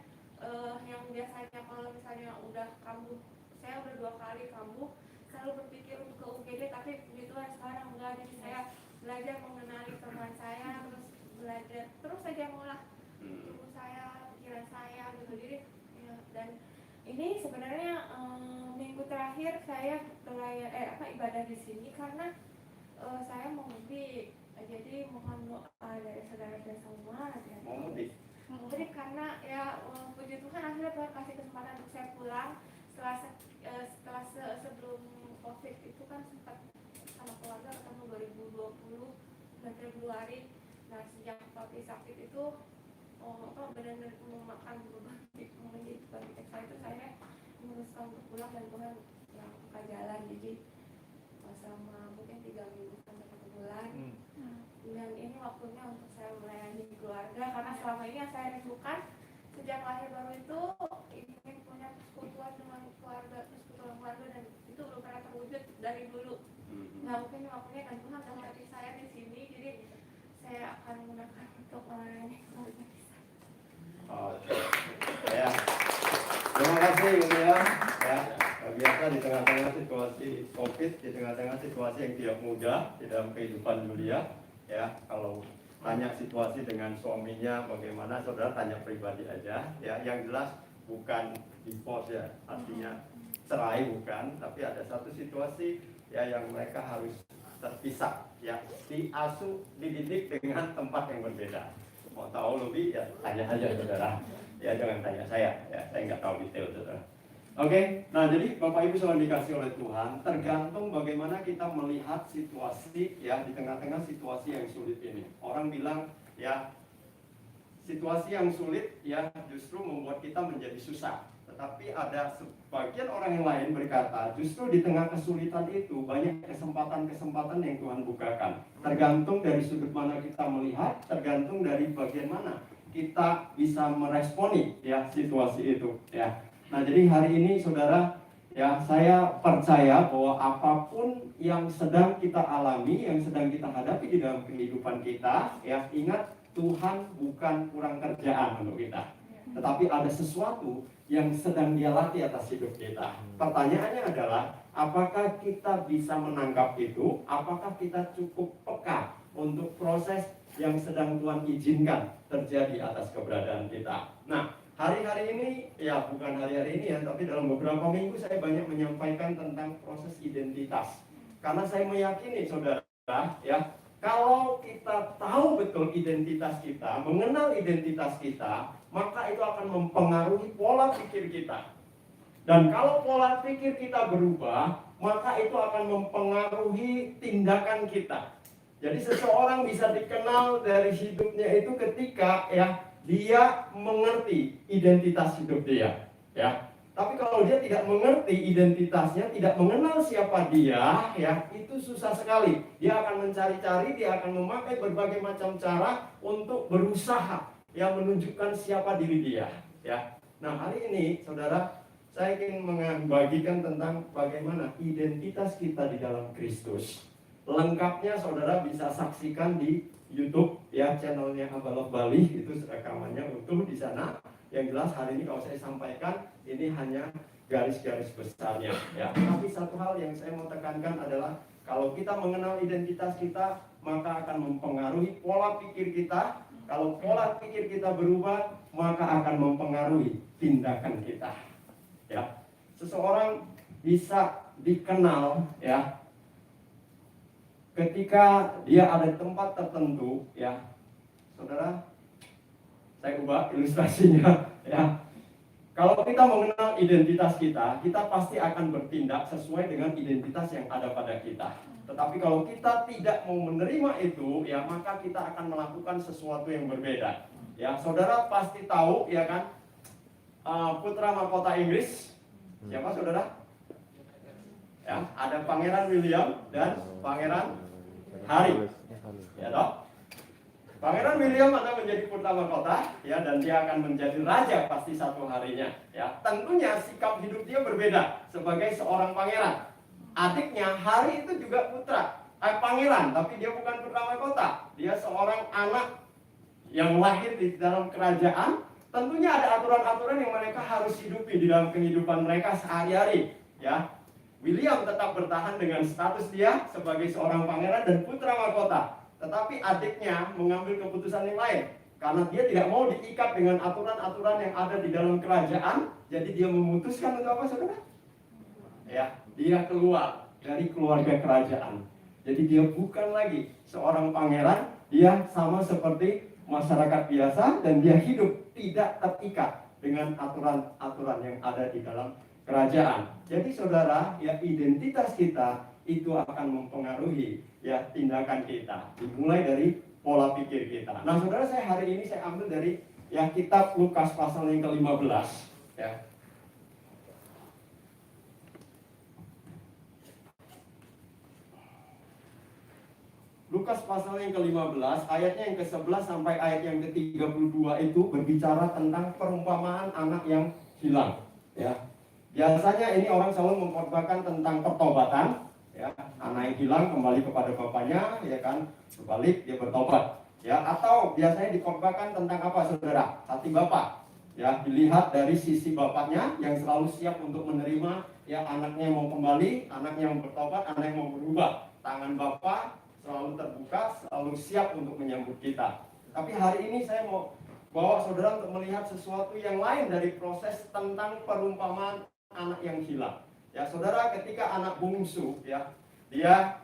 yang biasanya kalau misalnya udah kambuh, saya udah 2 kali kambuh, selalu berpikir untuk ke UGD, tapi puji Tuhan sekarang enggak. Jadi saya belajar mengenali teman saya, terus belajar terus saja mengolah tubuh saya, pikiran saya gitu. Jadi ya, dan ini sebenarnya minggu terakhir saya ibadah di sini karena saya mau mudik. Jadi mohon doa dari saudara dan semua Mau mudik. mudik karena ya puji Tuhan akhirnya Tuhan kasih kesempatan untuk saya pulang setelah sebelum COVID itu kan sempat sama keluarga ketemu 2020 bulan Februari. Nah sejak papi sakit itu benar-benar memakan beban saya itu saya memutuskan untuk pulang dan Tuhan yang buka jalan. Jadi selama mungkin 3 minggu sampai 1 bulan dan ini waktunya untuk saya melayani keluarga karena selama ini yang saya rindukan sejak lahir baru itu ingin punya persekutuan dengan keluarga dan itu belum pernah terwujud dari dulu. Nah mungkin waktunya dan Tuhan menghadapi saya di sini, jadi saya akan menggunakan untuk melayani keluarga kita. Ya. Terima kasih Ibu ya. Biasa di tengah-tengah situasi COVID, di tengah-tengah situasi yang tidak mudah di dalam kehidupan Julia, ya kalau tanya situasi dengan suaminya bagaimana, saudara tanya pribadi aja. Ya, yang jelas bukan divorce ya, artinya cerai bukan, tapi ada satu situasi ya yang mereka harus terpisah, ya diasuh, dididik dengan tempat yang berbeda. Mau tahu lebih ya tanya aja saudara, ya jangan tanya saya nggak tahu detail saudara. Oke, nah jadi Bapak Ibu selalu dikasih oleh Tuhan, tergantung bagaimana kita melihat situasi ya di tengah-tengah situasi yang sulit ini. Orang bilang ya situasi yang sulit ya justru membuat kita menjadi susah. Tetapi ada sebagian orang yang lain berkata, justru di tengah kesulitan itu banyak kesempatan-kesempatan yang Tuhan bukakan. Tergantung dari sudut mana kita melihat, tergantung dari bagian mana kita bisa meresponi ya situasi itu ya. Nah, jadi hari ini saudara ya saya percaya bahwa apapun yang sedang kita alami, yang sedang kita hadapi di dalam kehidupan kita, ya ingat Tuhan bukan kurang kerjaan untuk kita. Tetapi ada sesuatu yang sedang Dia latih atas hidup kita. Pertanyaannya adalah, apakah kita bisa menangkap itu? Apakah kita cukup peka untuk proses yang sedang Tuhan izinkan terjadi atas keberadaan kita? Nah, hari-hari ini, ya bukan hari-hari ini ya, tapi dalam beberapa minggu saya banyak menyampaikan tentang proses identitas. Karena saya meyakini saudara, ya kalau kita tahu betul identitas kita, mengenal identitas kita, maka itu akan mempengaruhi pola pikir kita. Dan kalau pola pikir kita berubah, maka itu akan mempengaruhi tindakan kita. Jadi seseorang bisa dikenal dari hidupnya itu ketika ya dia mengerti identitas hidup dia, ya. Tapi kalau dia tidak mengerti identitasnya, tidak mengenal siapa dia, ya, itu susah sekali. Dia akan mencari-cari, dia akan memakai berbagai macam cara untuk berusaha yang menunjukkan siapa diri dia, ya. Nah, hari ini, saudara, saya ingin membagikan tentang bagaimana identitas kita di dalam Kristus. Lengkapnya, saudara bisa saksikan di YouTube, ya, channelnya Abalok Bali, itu rekamannya utuh di sana. Yang jelas hari ini kalau saya sampaikan ini hanya garis-garis besarnya ya. Tapi satu hal yang saya mau tekankan adalah kalau kita mengenal identitas kita, maka akan mempengaruhi pola pikir kita. Kalau pola pikir kita berubah, maka akan mempengaruhi tindakan kita. Ya. Seseorang bisa dikenal ya ketika dia ada di tempat tertentu ya. Saudara, saya ubah ilustrasinya ya. Kalau kita mengenal identitas kita, kita pasti akan bertindak sesuai dengan identitas yang ada pada kita. Tetapi kalau kita tidak mau menerima itu, ya maka kita akan melakukan sesuatu yang berbeda. Ya, saudara pasti tahu ya kan, putra mahkota Inggris. Siapa saudara? Ya, ada Pangeran William dan Pangeran Harry. Ya toh? Pangeran William akan menjadi putra mahkota, ya, dan dia akan menjadi raja pasti satu harinya, ya. Tentunya sikap hidup dia berbeda sebagai seorang pangeran. Adiknya Harry itu juga pangeran, tapi dia bukan putra mahkota. Dia seorang anak yang lahir di dalam kerajaan. Tentunya ada aturan-aturan yang mereka harus hidupi di dalam kehidupan mereka sehari-hari, ya. William tetap bertahan dengan status dia sebagai seorang pangeran dan putra mahkota. Tetapi adiknya mengambil keputusan yang lain. Karena dia tidak mau diikat dengan aturan-aturan yang ada di dalam kerajaan. Jadi dia memutuskan untuk apa, saudara? Ya, dia keluar dari keluarga kerajaan. Jadi dia bukan lagi seorang pangeran. Dia sama seperti masyarakat biasa. Dan dia hidup tidak terikat dengan aturan-aturan yang ada di dalam kerajaan. Jadi saudara, ya, identitas kita itu akan mempengaruhi, ya, tindakan kita, dimulai dari pola pikir kita. Nah, saudara, saya hari ini saya ambil dari, ya, kitab Lukas pasal yang ke-15, ya. Lukas pasal yang ke-15, ayatnya yang ke-11 sampai ayat yang ke-32 itu berbicara tentang perumpamaan anak yang hilang, ya. Biasanya ini orang selalu mengkhotbahkan tentang pertobatan, ya, anak yang hilang kembali kepada bapaknya, ya kan, berbalik dia bertobat, ya. Atau biasanya dikhotbahkan tentang apa, saudara? Hati bapak, ya, dilihat dari sisi bapaknya yang selalu siap untuk menerima, ya, anaknya yang mau kembali, anaknya yang bertobat, anak yang mau berubah. Tangan bapak selalu terbuka, selalu siap untuk menyambut kita. Tapi hari ini saya mau bawa saudara untuk melihat sesuatu yang lain dari proses tentang perumpamaan anak yang hilang. Ya, saudara, ketika anak bungsu, ya, dia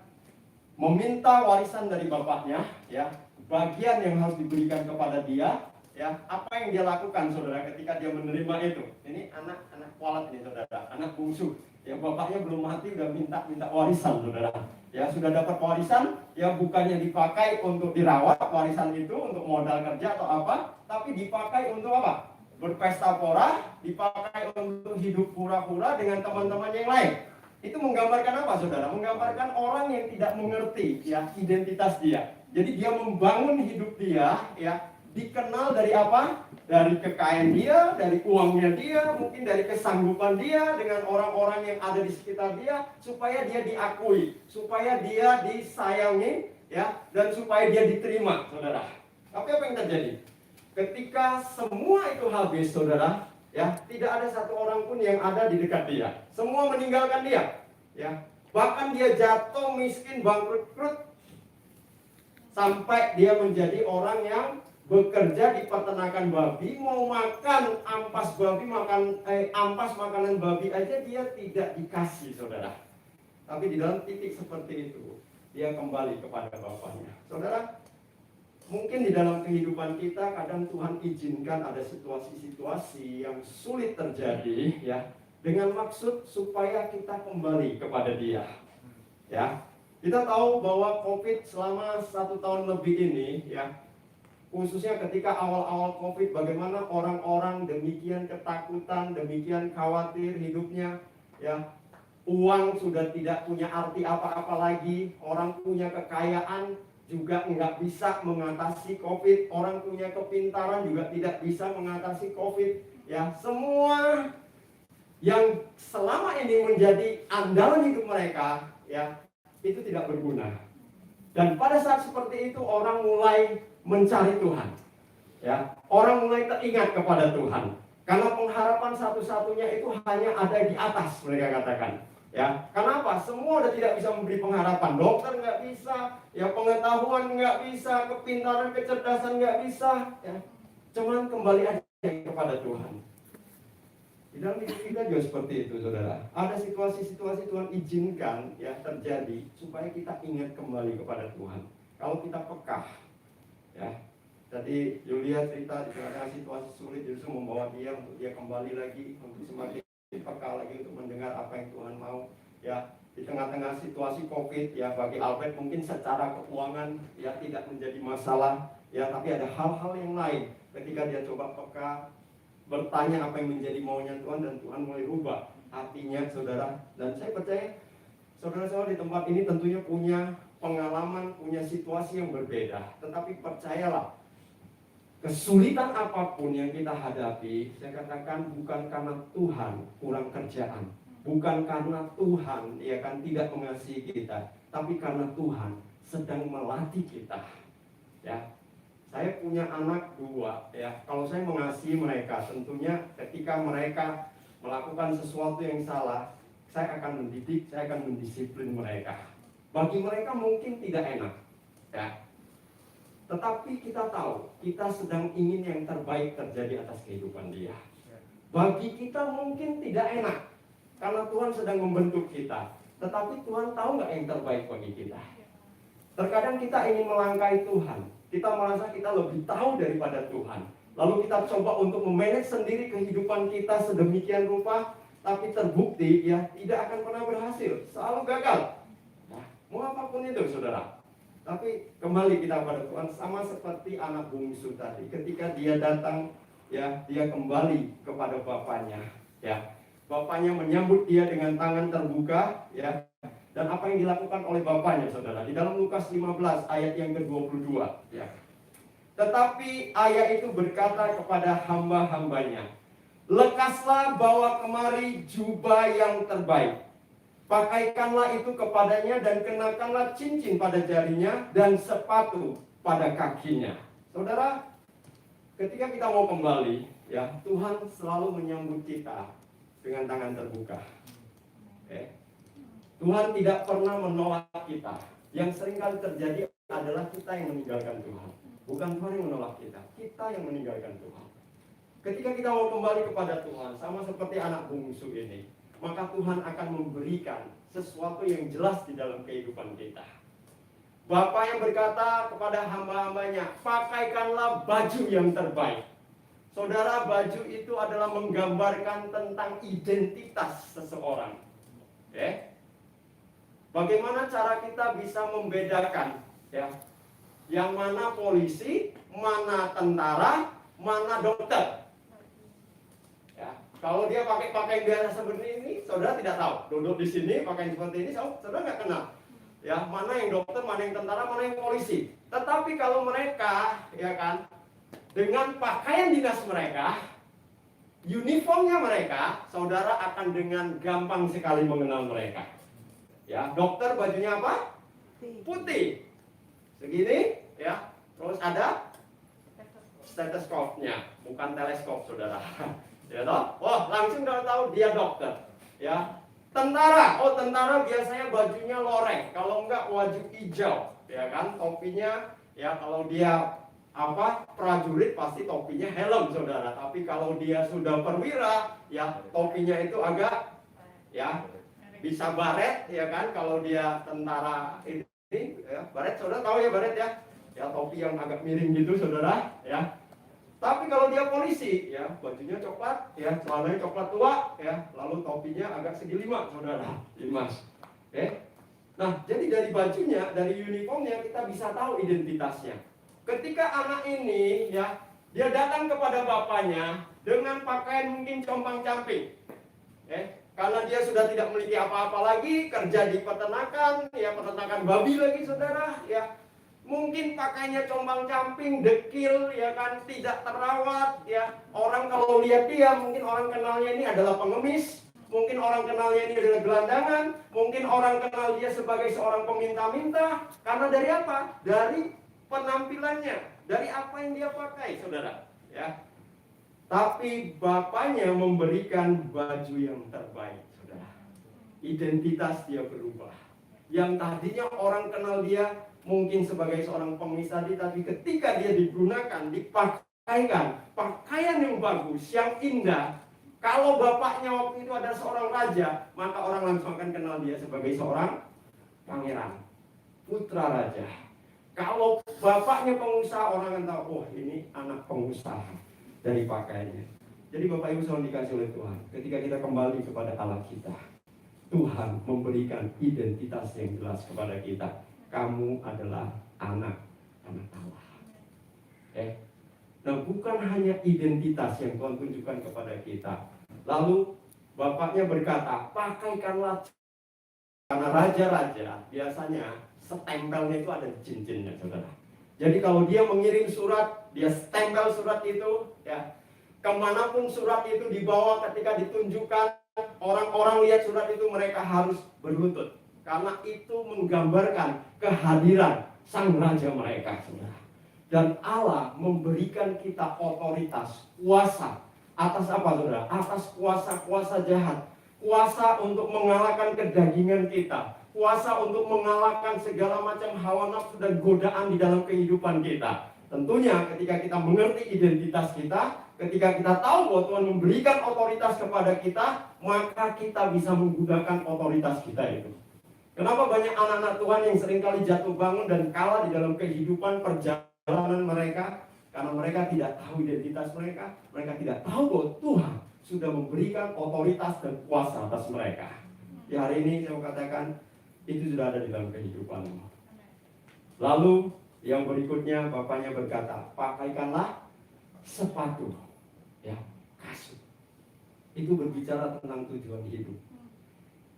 meminta warisan dari bapaknya, ya, bagian yang harus diberikan kepada dia, ya, apa yang dia lakukan, saudara, ketika dia menerima itu? Ini anak kualat ini, saudara, anak bungsu. Ya, bapaknya belum mati udah minta warisan, saudara. Ya, sudah dapat warisan, ya, bukannya dipakai untuk dirawat warisan itu untuk modal kerja atau apa, tapi dipakai untuk apa? Berpesta pora, dipakai untuk hidup pura-pura dengan teman-teman yang lain. Itu menggambarkan apa, saudara? Menggambarkan orang yang tidak mengerti, ya, identitas dia. Jadi dia membangun hidup dia, ya, dikenal dari apa? Dari kekayaan dia, dari uangnya dia, mungkin dari kesanggupan dia dengan orang-orang yang ada di sekitar dia, supaya dia diakui, supaya dia disayangi, ya, dan supaya dia diterima, saudara. Tapi apa yang terjadi? Ketika semua itu habis, saudara, ya, tidak ada satu orang pun yang ada di dekat dia. Semua meninggalkan dia, ya. Bahkan dia jatuh miskin, bangkrut, sampai dia menjadi orang yang bekerja di peternakan babi, mau makan ampas babi, ampas makanan babi aja dia tidak dikasih, saudara. Tapi di dalam titik seperti itu, dia kembali kepada bapaknya. Saudara, mungkin di dalam kehidupan kita kadang Tuhan izinkan ada situasi-situasi yang sulit terjadi, ya, dengan maksud supaya kita kembali kepada Dia, ya. Kita tahu bahwa COVID selama 1 tahun lebih ini, ya, khususnya ketika awal-awal COVID, bagaimana orang-orang demikian ketakutan, demikian khawatir hidupnya, ya. Uang sudah tidak punya arti apa-apa lagi, orang punya kekayaan juga nggak bisa mengatasi COVID, orang punya kepintaran juga tidak bisa mengatasi COVID, ya. Semua yang selama ini menjadi andalan hidup mereka, ya, itu tidak berguna. Dan pada saat seperti itu orang mulai mencari Tuhan, ya. Orang mulai teringat kepada Tuhan, karena pengharapan satu-satunya itu hanya ada di atas, mereka katakan. Ya, kenapa? Semua udah tidak bisa memberi pengharapan. Dokter nggak bisa, ya, pengetahuan nggak bisa, kepintaran, kecerdasan nggak bisa, ya. Cuman kembali aja kepada Tuhan. Di dalam hidup kita juga seperti itu, saudara. Ada situasi-situasi Tuhan izinkan, ya, terjadi supaya kita ingat kembali kepada Tuhan. Kalau kita pekah, ya. Tadi Yulia cerita di tengah-tengah situasi sulit justru membawa dia untuk dia kembali lagi, untuk semakin peka lagi untuk mendengar apa yang Tuhan mau, ya. Di tengah-tengah situasi COVID, ya, bagi Albert mungkin secara keuangan, ya, tidak menjadi masalah, ya, tapi ada hal-hal yang lain ketika dia coba peka, bertanya apa yang menjadi maunya Tuhan, dan Tuhan mulai rubah hatinya, saudara. Dan saya percaya saudara-saudara di tempat ini tentunya punya pengalaman, punya situasi yang berbeda. Tetapi percayalah, kesulitan apapun yang kita hadapi, saya katakan bukan karena Tuhan kurang kerjaan, bukan karena Tuhan ya kan tidak mengasihi kita, tapi karena Tuhan sedang melatih kita. Ya, saya punya anak 2. Ya, kalau saya mengasihi mereka, tentunya ketika mereka melakukan sesuatu yang salah, saya akan mendidik, saya akan mendisiplin mereka. Bagi mereka mungkin tidak enak, ya. Tetapi kita tahu, kita sedang ingin yang terbaik terjadi atas kehidupan dia. Bagi kita mungkin tidak enak, karena Tuhan sedang membentuk kita. Tetapi Tuhan tahu nggak yang terbaik bagi kita. Terkadang kita ingin melangkahi Tuhan. Kita merasa kita lebih tahu daripada Tuhan. Lalu kita coba untuk memanage sendiri kehidupan kita sedemikian rupa. Tapi terbukti ya tidak akan pernah berhasil. Selalu gagal. Nah, mau apapun itu saudara. Tapi kembali kita pada Tuhan, sama seperti anak bungsu tadi. Ketika dia datang, ya dia kembali kepada bapaknya. Ya, bapaknya menyambut dia dengan tangan terbuka. Ya, dan apa yang dilakukan oleh bapaknya, saudara? Di dalam Lukas 15 ayat yang ke-22. Ya. Tetapi ayah itu berkata kepada hamba-hambanya, lekaslah bawa kemari jubah yang terbaik. Pakaikanlah itu kepadanya dan kenakanlah cincin pada jarinya dan sepatu pada kakinya. Saudara, ketika kita mau kembali, ya Tuhan selalu menyambut kita dengan tangan terbuka. Tuhan tidak pernah menolak kita. Yang seringkali terjadi adalah kita yang meninggalkan Tuhan. Bukan Tuhan yang menolak kita, kita yang meninggalkan Tuhan. Ketika kita mau kembali kepada Tuhan, sama seperti anak bungsu ini, maka Tuhan akan memberikan sesuatu yang jelas di dalam kehidupan kita. Bapak yang berkata kepada hamba-hambanya, pakaikanlah baju yang terbaik. Saudara, baju itu adalah menggambarkan tentang identitas seseorang. Bagaimana cara kita bisa membedakan, ya, yang mana polisi, mana tentara, mana dokter? Ya, kalau dia pakai pakaian biasa seperti ini, saudara tidak tahu. Duduk di sini pakaian seperti ini, saudara nggak kenal. Ya, mana yang dokter, mana yang tentara, mana yang polisi. Tetapi kalau mereka, ya kan, dengan pakaian dinas mereka, uniformnya mereka, saudara akan dengan gampang sekali mengenal mereka. Ya, dokter bajunya apa? Putih. Segini, ya. Terus ada stetoskopnya, bukan teleskop, saudara. Ya toh? Oh, langsung udah tahu dia dokter. Ya. Tentara, oh tentara biasanya bajunya loreng, kalau enggak baju hijau, ya kan? Topinya, ya kalau dia prajurit pasti topinya helm, saudara. Tapi kalau dia sudah perwira, ya topinya itu agak, ya bisa baret, ya kan? Kalau dia tentara ini, ya, baret, saudara tahu ya baret ya? Ya topi yang agak miring gitu, saudara, ya. Tapi kalau dia polisi, ya bajunya coklat, ya celananya coklat tua, ya lalu topinya agak segi 5, saudara, 5. Nah, jadi dari bajunya, dari uniformnya kita bisa tahu identitasnya. Ketika anak ini, ya dia datang kepada bapaknya dengan pakaian mungkin compang-camping, karena dia sudah tidak memiliki apa-apa lagi, kerja di peternakan, ya peternakan babi lagi, saudara, ya. Mungkin pakainya compang-camping, dekil, ya kan, tidak terawat, ya. Orang kalau lihat dia, mungkin orang kenalnya ini adalah pengemis, mungkin orang kenalnya ini adalah gelandangan, mungkin orang kenal dia sebagai seorang peminta-minta. Karena dari apa? Dari penampilannya, dari apa yang dia pakai, saudara, ya. Tapi bapaknya memberikan baju yang terbaik, saudara. Identitas dia berubah. Yang tadinya orang kenal dia mungkin sebagai seorang pengemis tadi, tapi ketika dia digunakan, dipakaikan pakaian yang bagus, yang indah. Kalau bapaknya waktu itu ada seorang raja, maka orang langsung akan kenal dia sebagai seorang pangeran, putra raja. Kalau bapaknya pengusaha, orang akan tahu, oh ini anak pengusaha dari pakaiannya. Jadi Bapak Ibu selalu dikasih oleh Tuhan, ketika kita kembali kepada Allah kita, Tuhan memberikan identitas yang jelas kepada kita. Kamu adalah anak Allah. Nah, bukan hanya identitas yang Tuhan tunjukkan kepada kita. Lalu bapaknya berkata, pakaikanlah. Karena raja-raja biasanya stempelnya itu ada cincinnya, saudara. Jadi kalau dia mengirim surat, dia stempel surat itu, ya, kemanapun surat itu dibawa, ketika ditunjukkan, orang-orang lihat surat itu, mereka harus berlutut, karena itu menggambarkan kehadiran sang raja mereka, saudara. Dan Allah memberikan kita otoritas, kuasa atas apa, saudara? Atas kuasa-kuasa jahat, kuasa untuk mengalahkan kedagingan kita, kuasa untuk mengalahkan segala macam hawa nafsu dan godaan di dalam kehidupan kita. Tentunya ketika kita mengerti identitas kita, ketika kita tahu bahwa Tuhan memberikan otoritas kepada kita, maka kita bisa menggunakan otoritas kita itu. Kenapa banyak anak-anak Tuhan yang seringkali jatuh bangun dan kalah di dalam kehidupan perjalanan mereka? Karena mereka tidak tahu identitas mereka, mereka tidak tahu bahwa Tuhan sudah memberikan otoritas dan kuasa atas mereka. Di hari ini saya mau katakan, itu sudah ada di dalam kehidupanmu. Lalu yang berikutnya bapaknya berkata, pakaikanlah sepatu, ya, kasut. Itu berbicara tentang tujuan hidup.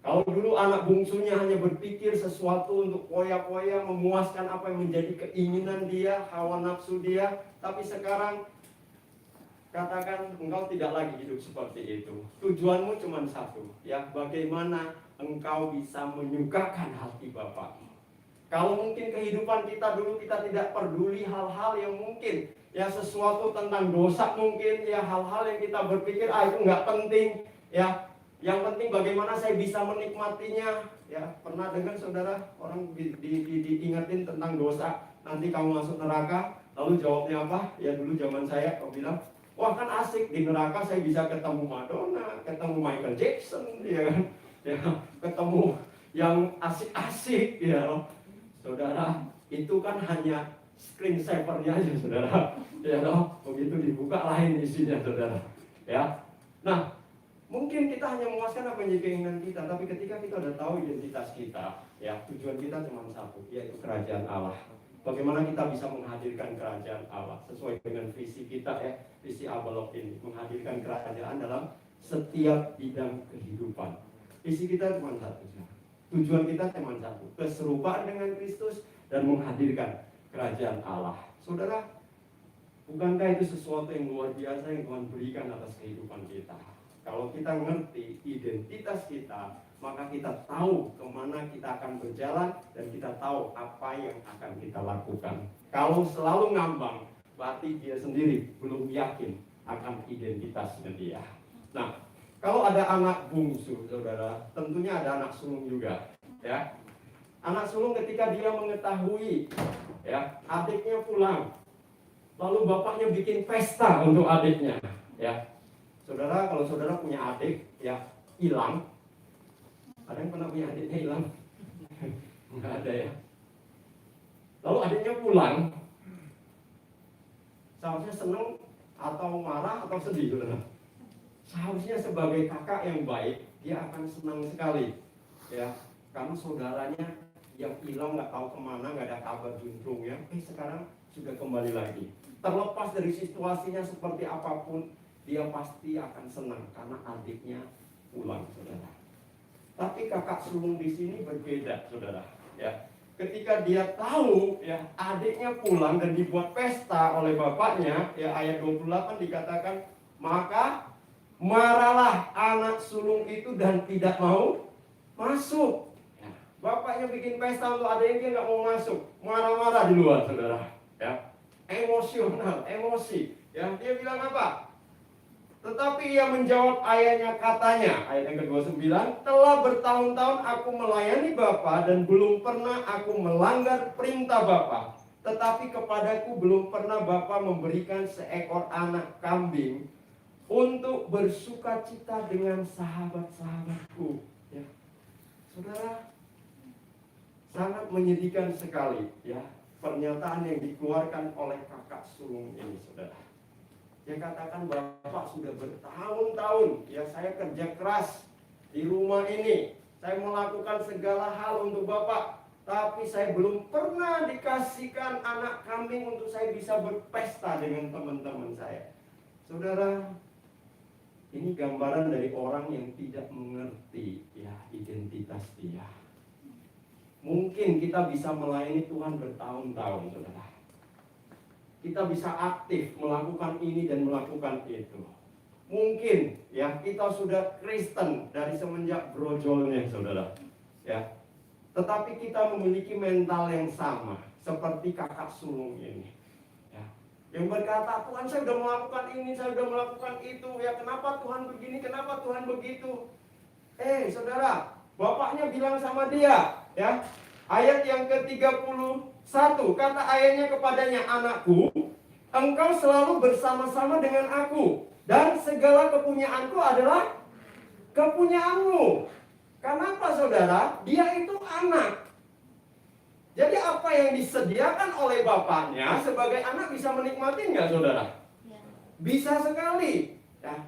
Kalau dulu anak bungsunya hanya berpikir sesuatu untuk poya-poya, memuaskan apa yang menjadi keinginan dia, hawa nafsu dia, tapi sekarang katakan engkau tidak lagi hidup seperti itu. Tujuanmu cuma satu, ya, bagaimana engkau bisa menyukakan hati Bapakmu. Kalau mungkin kehidupan kita dulu kita tidak peduli hal-hal yang mungkin, ya, sesuatu tentang dosa mungkin, ya, hal-hal yang kita berpikir itu nggak penting, ya. Yang penting bagaimana saya bisa menikmatinya, ya. Pernah dengar saudara orang diingetin tentang dosa, nanti kamu masuk neraka, lalu jawabnya apa? Ya dulu zaman saya, kau bilang, wah kan asik di neraka saya bisa ketemu Madonna, ketemu Michael Jackson, ya kan, ya, ketemu yang asik-asik, ya. Saudara, itu kan hanya screensavernya aja, saudara, ya loh, begitu dibuka lain isinya, saudara, ya. Nah, mungkin kita hanya memuaskan apa yang jadi keinginan kita, tapi ketika kita udah tahu identitas kita, ya, tujuan kita cuma satu, yaitu kerajaan Allah. Bagaimana kita bisa menghadirkan kerajaan Allah sesuai dengan visi kita, ya, visi Abalok ini, menghadirkan kerajaan dalam setiap bidang kehidupan. Visi kita cuma satu, tujuan kita cuma satu, keserupaan dengan Kristus dan menghadirkan kerajaan Allah. Saudara, bukankah itu sesuatu yang luar biasa yang Tuhan berikan atas kehidupan kita? Kalau kita ngerti identitas kita, maka kita tahu kemana kita akan berjalan dan kita tahu apa yang akan kita lakukan. Kalau selalu ngambang, berarti dia sendiri belum yakin akan identitasnya dia. Nah, kalau ada anak bungsu, saudara, tentunya ada anak sulung juga, ya. Anak sulung ketika dia mengetahui, ya, adiknya pulang, lalu bapaknya bikin pesta untuk adiknya, ya. Saudara, kalau saudara punya adik, ya, hilang, ada yang pernah punya adiknya hilang? Enggak ada, ya. Lalu adiknya pulang, seharusnya senang atau marah atau sedih, saudara? Seharusnya sebagai kakak yang baik, dia akan senang sekali, ya, karena saudaranya yang hilang nggak tahu kemana, nggak ada kabar juntrungnya, sekarang sudah kembali lagi. Terlepas dari situasinya seperti apapun, dia pasti akan senang karena adiknya pulang, saudara. Tapi kakak sulung di sini berbeda, saudara, ya. Ketika dia tahu, ya, adiknya pulang dan dibuat pesta oleh bapaknya, ya, ayat 28 dikatakan, maka marahlah anak sulung itu dan tidak mau masuk. Ya. Bapaknya bikin pesta untuk adiknya, dia nggak mau masuk, marah-marah di luar, saudara, ya. Emosional, emosi, ya. Dia bilang apa? Tetapi ia menjawab ayahnya, katanya, ayat yang ke-29, telah bertahun-tahun aku melayani Bapa dan belum pernah aku melanggar perintah Bapa. Tetapi kepadaku belum pernah Bapa memberikan seekor anak kambing untuk bersuka cita dengan sahabat-sahabatku. Ya. Saudara, sangat menyedihkan sekali, ya, pernyataan yang dikeluarkan oleh kakak sulung ini, saudara. Dia katakan, Bapak sudah bertahun-tahun, ya, saya kerja keras di rumah ini, saya melakukan segala hal untuk Bapak, tapi saya belum pernah dikasihkan anak kambing untuk saya bisa berpesta dengan teman-teman saya. Saudara, ini gambaran dari orang yang tidak mengerti, ya, identitas dia. Mungkin kita bisa melayani Tuhan bertahun-tahun, saudara. Kita bisa aktif melakukan ini dan melakukan itu. Mungkin ya kita sudah Kristen dari semenjak brojolnya, saudara. Ya, tetapi kita memiliki mental yang sama seperti kakak sulung ini. Ya, yang berkata, Tuhan saya sudah melakukan ini, saya sudah melakukan itu. Ya kenapa Tuhan begini, kenapa Tuhan begitu? Saudara, bapaknya bilang sama dia, ya, ayat yang ke-31, kata ayahnya kepadanya, anakku, engkau selalu bersama-sama dengan aku, dan segala kepunyaanku adalah kepunyaanmu. Kenapa saudara? Dia itu anak. Jadi apa yang disediakan oleh bapaknya sebagai anak bisa menikmati nggak saudara? Bisa sekali. Ya.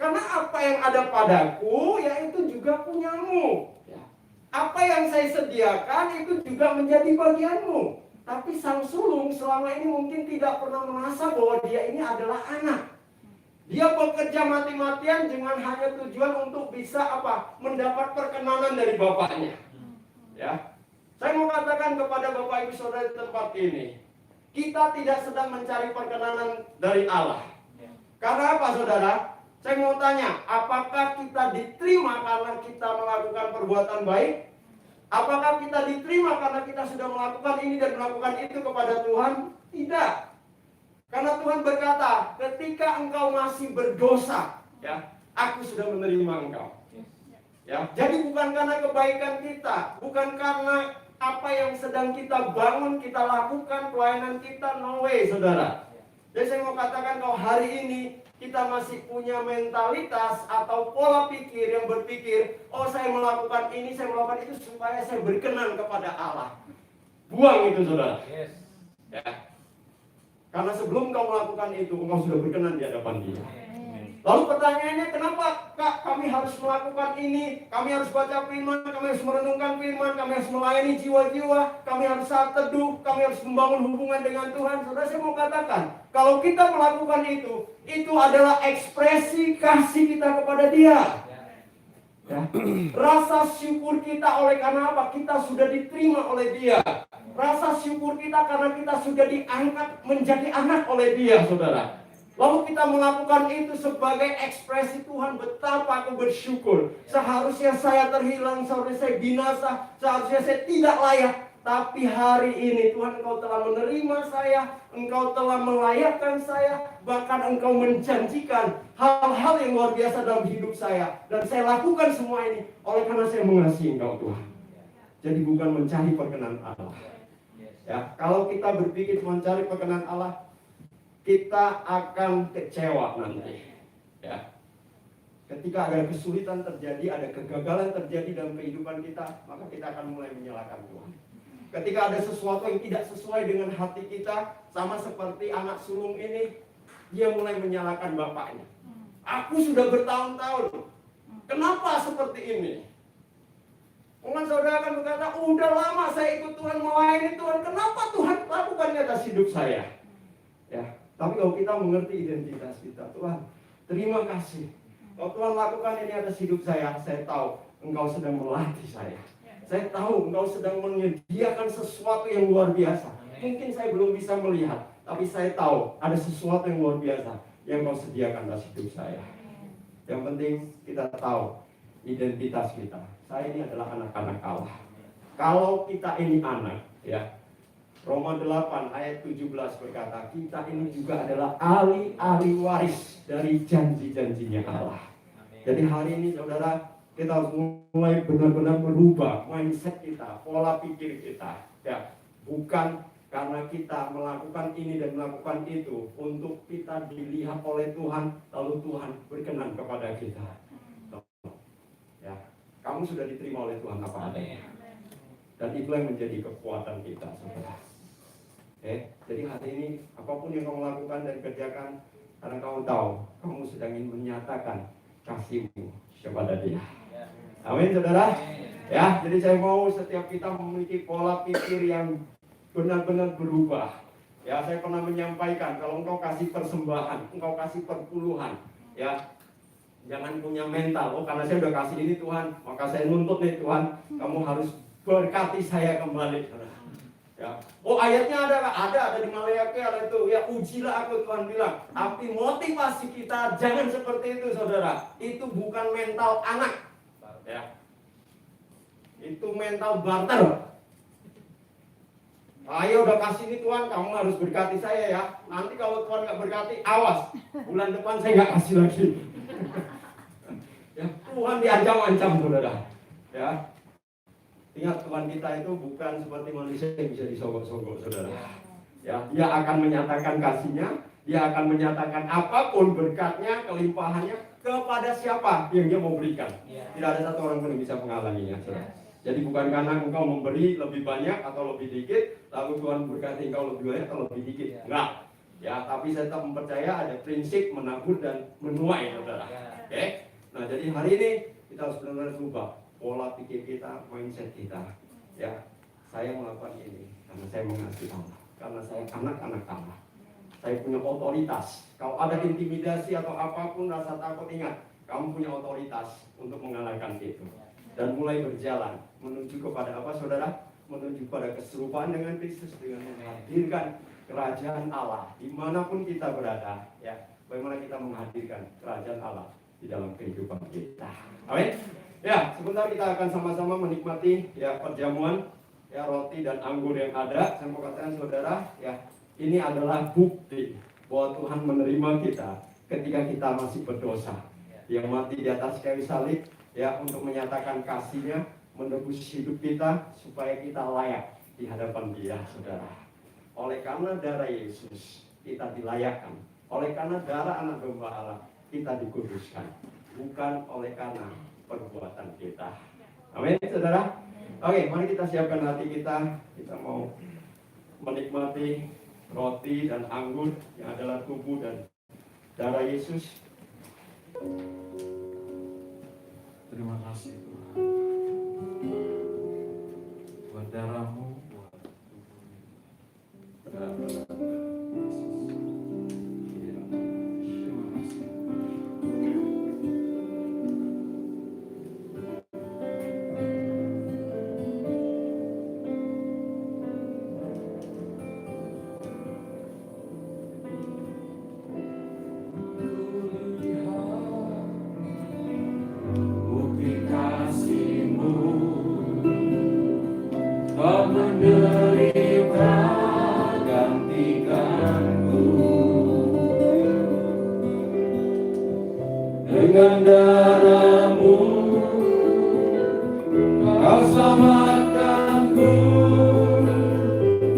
Karena apa yang ada padaku, yaitu juga punyamu. Ya. Apa yang saya sediakan itu juga menjadi bagianmu. Tapi sang sulung selama ini mungkin tidak pernah merasa bahwa dia ini adalah anak. Dia bekerja mati-matian dengan hanya tujuan untuk bisa mendapat perkenanan dari bapaknya. Ya. Saya mau katakan kepada Bapak Ibu Saudara di tempat ini, kita tidak sedang mencari perkenanan dari Allah. Karena apa saudara? Saya mau tanya, apakah kita diterima karena kita melakukan perbuatan baik? Apakah kita diterima karena kita sudah melakukan ini dan melakukan itu kepada Tuhan? Tidak. Karena Tuhan berkata, ketika engkau masih berdosa, ya, aku sudah menerima engkau. Ya, jadi bukan karena kebaikan kita, bukan karena apa yang sedang kita bangun, kita lakukan, pelayanan kita, no way, saudara. Jadi saya mau katakan kalau hari ini kita masih punya mentalitas atau pola pikir yang berpikir, oh saya melakukan ini, saya melakukan itu supaya saya berkenan kepada Allah. Buang itu saudara. Yes. Ya. Karena sebelum kau melakukan itu, kau sudah berkenan di hadapan Dia. Lalu pertanyaannya, kenapa Kak kami harus melakukan ini? Kami harus baca firman, kami harus merenungkan firman, kami harus melayani jiwa-jiwa, kami harus saat teduh, kami harus membangun hubungan dengan Tuhan. Saudara, saya mau katakan, kalau kita melakukan itu adalah ekspresi kasih kita kepada Dia. Ya. Rasa syukur kita oleh karena apa? Kita sudah diterima oleh Dia. Rasa syukur kita karena kita sudah diangkat menjadi anak oleh Dia, saudara. Lalu kita melakukan itu sebagai ekspresi Tuhan, betapa aku bersyukur. Seharusnya saya terhilang, seharusnya saya binasa, seharusnya saya tidak layak. Tapi hari ini Tuhan, Engkau telah menerima saya, Engkau telah melayakkan saya, bahkan Engkau menjanjikan hal-hal yang luar biasa dalam hidup saya. Dan saya lakukan semua ini oleh karena saya mengasihi Engkau Tuhan. Jadi bukan mencari perkenan Allah. Ya, kalau kita berpikir mencari perkenan Allah, kita akan kecewa nanti. Ya. Ketika ada kesulitan terjadi, ada kegagalan terjadi dalam kehidupan kita, maka kita akan mulai menyalahkan Tuhan. Ketika ada sesuatu yang tidak sesuai dengan hati kita, sama seperti anak sulung ini, dia mulai menyalahkan bapaknya. Aku sudah bertahun-tahun, kenapa seperti ini? Mungkin saudara akan berkata, udah lama saya ikut Tuhan, melayani Tuhan, kenapa Tuhan lakukan di atas hidup saya? Ya. Tapi kalau kita mengerti identitas kita, Tuhan, terima kasih. Kalau Tuhan lakukan ini atas hidup saya tahu Engkau sedang melatih saya. Saya tahu Engkau sedang menyediakan sesuatu yang luar biasa. Mungkin saya belum bisa melihat, tapi saya tahu ada sesuatu yang luar biasa yang Engkau sediakan atas hidup saya. Yang penting kita tahu identitas kita. Saya ini adalah anak-anak Allah. Kalau kita ini anak, ya, Roma 8 ayat 17 berkata, kita ini juga adalah ahli-ahli waris dari janji-janjinya Allah. Jadi hari ini saudara, kita harus mulai benar-benar merubah mindset kita, pola pikir kita. Ya, bukan karena kita melakukan ini dan melakukan itu untuk kita dilihat oleh Tuhan, lalu Tuhan berkenan kepada kita. Ya, kamu sudah diterima oleh Tuhan apa adanya. Dan itu yang menjadi kekuatan kita, saudara. Jadi hari ini apapun yang kamu lakukan dan kerjakan, karena kamu tahu kamu sedang ingin menyatakan kasihmu kepada Dia. Amin, saudara. Ya, jadi saya mau setiap kita memiliki pola pikir yang benar-benar berubah. Ya, saya pernah menyampaikan kalau engkau kasih persembahan, engkau kasih perpuluhan, ya, jangan punya mental. Oh, karena saya udah kasih ini Tuhan, maka saya nuntut nih Tuhan, kamu harus berkati saya kembali. Ya. Oh, ayatnya ada di Maleakhi, ada itu. Ya, ujilah aku, Tuhan bilang. Tapi motivasi kita jangan seperti itu, saudara. Itu bukan mental anak. Ya. Itu mental barter. Ayo udah kasih ini Tuhan, kamu harus berkati saya ya. Nanti kalau Tuhan nggak berkati, awas. Bulan depan saya nggak kasih lagi. Ya, Tuhan diancam-ancam, saudara. Ya. Ingat, Tuhan kita itu bukan seperti manusia yang bisa disogok-sogok, saudara. Ya, dia akan menyatakan kasihnya, dia akan menyatakan apapun berkatnya, kelimpahannya kepada siapa yang dia mau berikan. Tidak ada satu orang pun yang bisa menghalanginya, saudara. Jadi bukan karena engkau memberi lebih banyak atau lebih dikit, lalu Tuhan berkati engkau lebih banyak atau lebih dikit. Enggak. Ya, tapi saya tetap mempercaya ada prinsip menabur dan menuai, saudara. Oke? Nah, jadi hari ini kita harus benar-benar berubah pola pikir kita, mindset kita. Ya, saya melakukan ini karena saya mengasihi Allah, karena saya anak-anak Allah. Saya punya otoritas. Kalau ada intimidasi atau apapun rasa takut, ingat, kamu punya otoritas untuk mengalahkan itu. Dan mulai berjalan menuju kepada apa, saudara? Menuju pada keserupaan dengan Kristus, dengan menghadirkan kerajaan Allah dimanapun kita berada. Ya, bagaimana kita menghadirkan kerajaan Allah di dalam kehidupan kita. Amin. Ya, sebentar kita akan sama-sama menikmati ya perjamuan ya roti dan anggur yang ada. Saya mau katakan, saudara, ya ini adalah bukti bahwa Tuhan menerima kita ketika kita masih berdosa. Yang mati di atas kayu salib ya untuk menyatakan kasih-Nya, menebus hidup kita supaya kita layak di hadapan Dia, saudara. Oleh karena darah Yesus kita dilayakkan. Oleh karena darah anak domba Allah kita dikuduskan. Bukan oleh karena perbuatan kita. Amin, saudara. Oke, mari kita siapkan hati kita. Kita mau menikmati roti dan anggur yang adalah tubuh dan darah Yesus. Terima kasih Tuhan buat darah-Mu, buat tubuh-Mu. Terima kasih. Dengan darah-Mu Kau selamatkanku,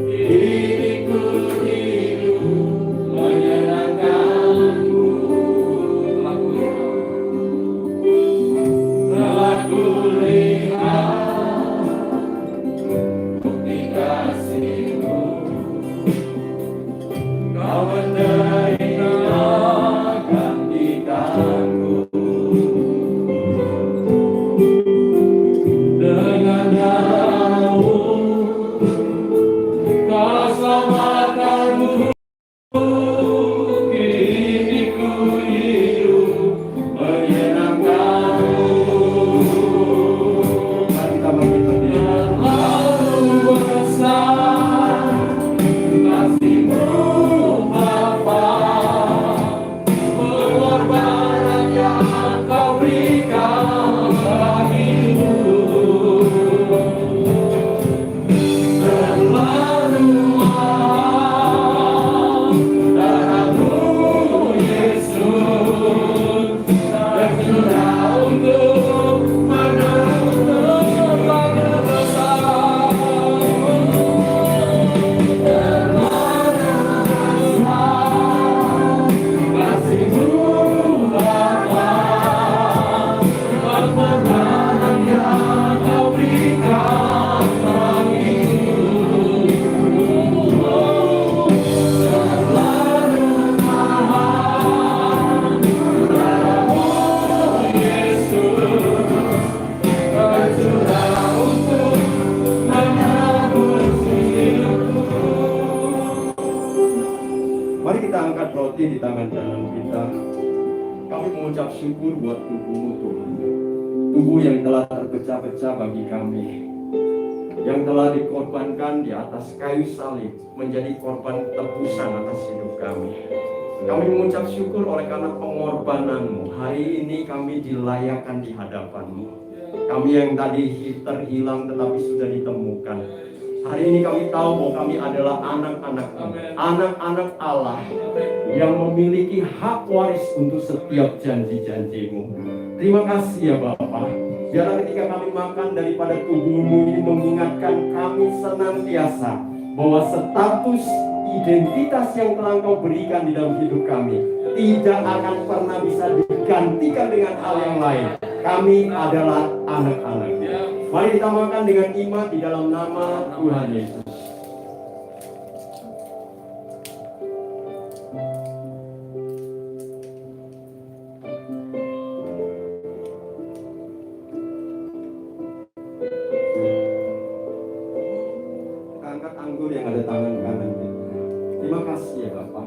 diriku hidup menyenangkan-Mu. Telah kulihat bukti kasih-Mu, Kau menerima gantikan-Ku. Dengan darah-Mu Kau selamatkan-Mu, hidupku hidup menyenangkan-Mu. Terlalu besar kasih-Mu Bapa, pengorbanan yang Kau berikan bagiku. Terlalu mahal darah-Mu Yesus, tercurah untuk menebus segala dosa-Mu. Terlalu besar kasih-Mu Bapa, pengorbanan yang Kau berikan bagiku. Terlalu mahal darah-Mu Yesus, tercurah untuk menebus hidupku. Mari kita angkat roti di tangan kanan kita. Kami mengucap syukur buat tubuh-Mu, Tuhan. Tubuh yang telah terpecah-pecah bagi kami. yang telah dikorbankan di atas kayu salib menjadi korban tebusan atas hidup kami. Kami mengucap syukur oleh karena pengorbanan-Mu. Hari ini kami dilayakkan di hadapan-Mu. Kami yang tadi terhilang tetapi sudah ditemukan. Hari ini kami tahu bahwa kami adalah anak-anak-Mu, anak-anak Allah yang memiliki hak waris untuk setiap janji-janji-Mu. Terima kasih ya Bapa. Biarlah ketika kami makan daripada tubuh-Mu ini mengingatkan kami senantiasa bahwa status identitas yang telah Engkau berikan di dalam hidup kami tidak akan pernah bisa digantikan dengan hal yang lain. Kami adalah anak-anak. Mari kita makan dengan iman di dalam nama Tuhan Yesus. Kita angkat anggur yang ada tangan kanan kita. Terima kasih ya Bapak.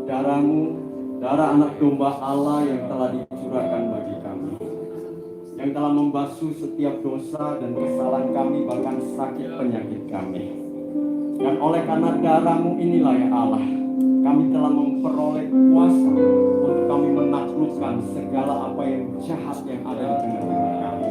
Darah-Mu, darah anak domba Allah yang telah dicurahkan bagi kami, yang telah membasuh setiap dosa dan kesalahan kami, bahkan sakit penyakit kami. Dan oleh karena darah-Mu inilah ya Allah, kami telah memperoleh kuasa untuk kami menaklukkan segala apa yang jahat yang ada di tengah-tengah kami.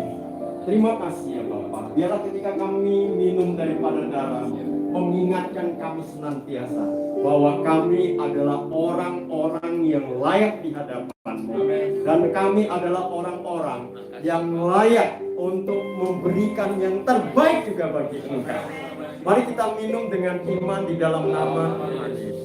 Terima kasih ya Bapak. Biarlah ketika kami minum daripada darah-Mu, mengingatkan kami senantiasa bahwa kami adalah orang-orang yang layak di hadapan-Mu, dan kami adalah orang-orang yang layak untuk memberikan yang terbaik juga bagi Engkau. Mari kita minum dengan iman di dalam nama Tuhan Yesus.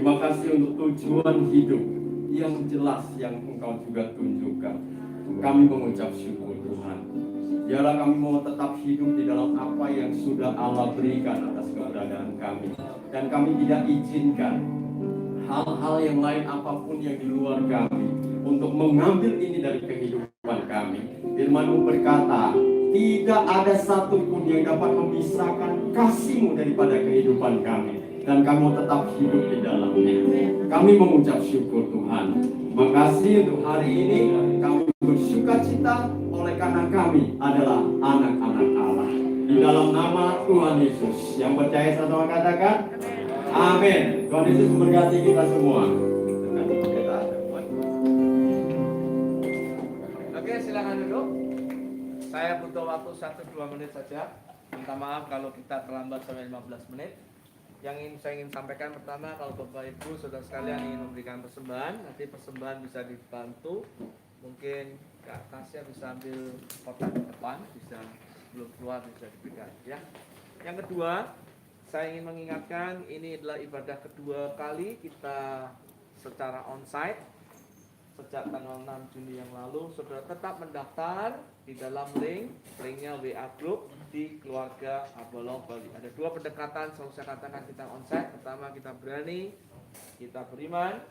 Terima kasih untuk tujuan hidup yang jelas yang Engkau juga tunjukkan. Kami mengucap syukur Tuhan. Biarlah kami mau tetap hidup di dalam apa yang sudah Allah berikan atas keberadaan kami. Dan kami tidak izinkan hal-hal yang lain apapun yang di luar kami untuk mengambil ini dari kehidupan kami. Firman-Mu berkata, tidak ada satupun yang dapat memisahkan kasih-Mu daripada kehidupan kami. Dan kamu tetap hidup di dalamnya. Kami mengucap syukur Tuhan. Makasih untuk hari ini. Kami bersukacita oleh karena kami adalah anak-anak Allah. Di dalam nama Tuhan Yesus. Yang percaya sama katakan amin. Tuhan Yesus memberkati kita semua. Oke, silakan duduk. Saya butuh waktu 1-2 menit saja. Minta maaf kalau kita terlambat sampai 15 menit. Yang saya ingin sampaikan pertama, kalau Bapak Ibu saudara sekalian ingin memberikan persembahan, nanti persembahan bisa dibantu. Mungkin Kak Tasya bisa ambil kotak di depan, bisa sebelum keluar bisa diberikan ya. Yang kedua, saya ingin mengingatkan ini adalah ibadah kedua kali kita secara onsite. Sejak tanggal 6 Juni yang lalu, saudara tetap mendaftar di dalam linknya WA Group di Keluarga Abolong Bali. Ada 2 pendekatan, selalu saya katakan kita onsite. Pertama, kita berani, kita beriman,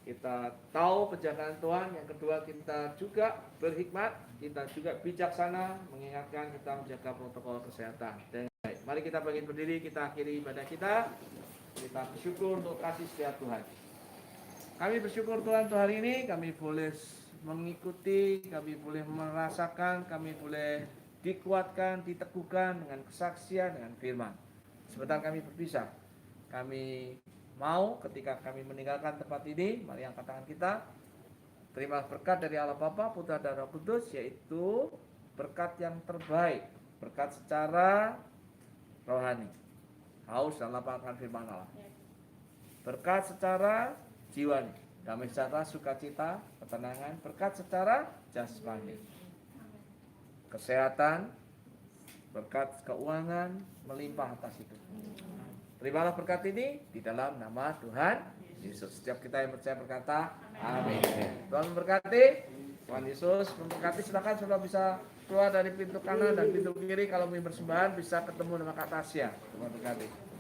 kita tahu penjagaan Tuhan. Yang kedua, kita juga berhikmat, kita juga bijaksana, mengingatkan kita menjaga protokol kesehatan. Dan mari kita bangkit berdiri, kita akhiri ibadah kita. Kita bersyukur untuk kasih setia Tuhan. Kami bersyukur Tuhan untuk hari ini, kami boleh mengikuti, kami boleh merasakan, kami boleh dikuatkan, diteguhkan dengan kesaksian, dengan firman. Sebentar kami berpisah, kami mau ketika kami meninggalkan tempat ini, mari angkat tangan kita, terima berkat dari Allah Bapa, Putra dan Roh Kudus, yaitu berkat yang terbaik, berkat secara rohani, haus dan lapar akan firman Allah, berkat secara jiwani, damai sejahtera, sukacita, ketenangan, berkat secara jasmani, kesehatan, berkat keuangan melimpah atas itu. Terimalah berkat ini di dalam nama Tuhan Yesus. Setiap kita yang percaya berkata, amin. Tuhan memberkati. Tuhan Yesus memberkati. Silakan sudah bisa keluar dari pintu kanan dan pintu kiri. Kalau mau persembahan bisa ketemu dengan Kak Tasya. Tuhan memberkati.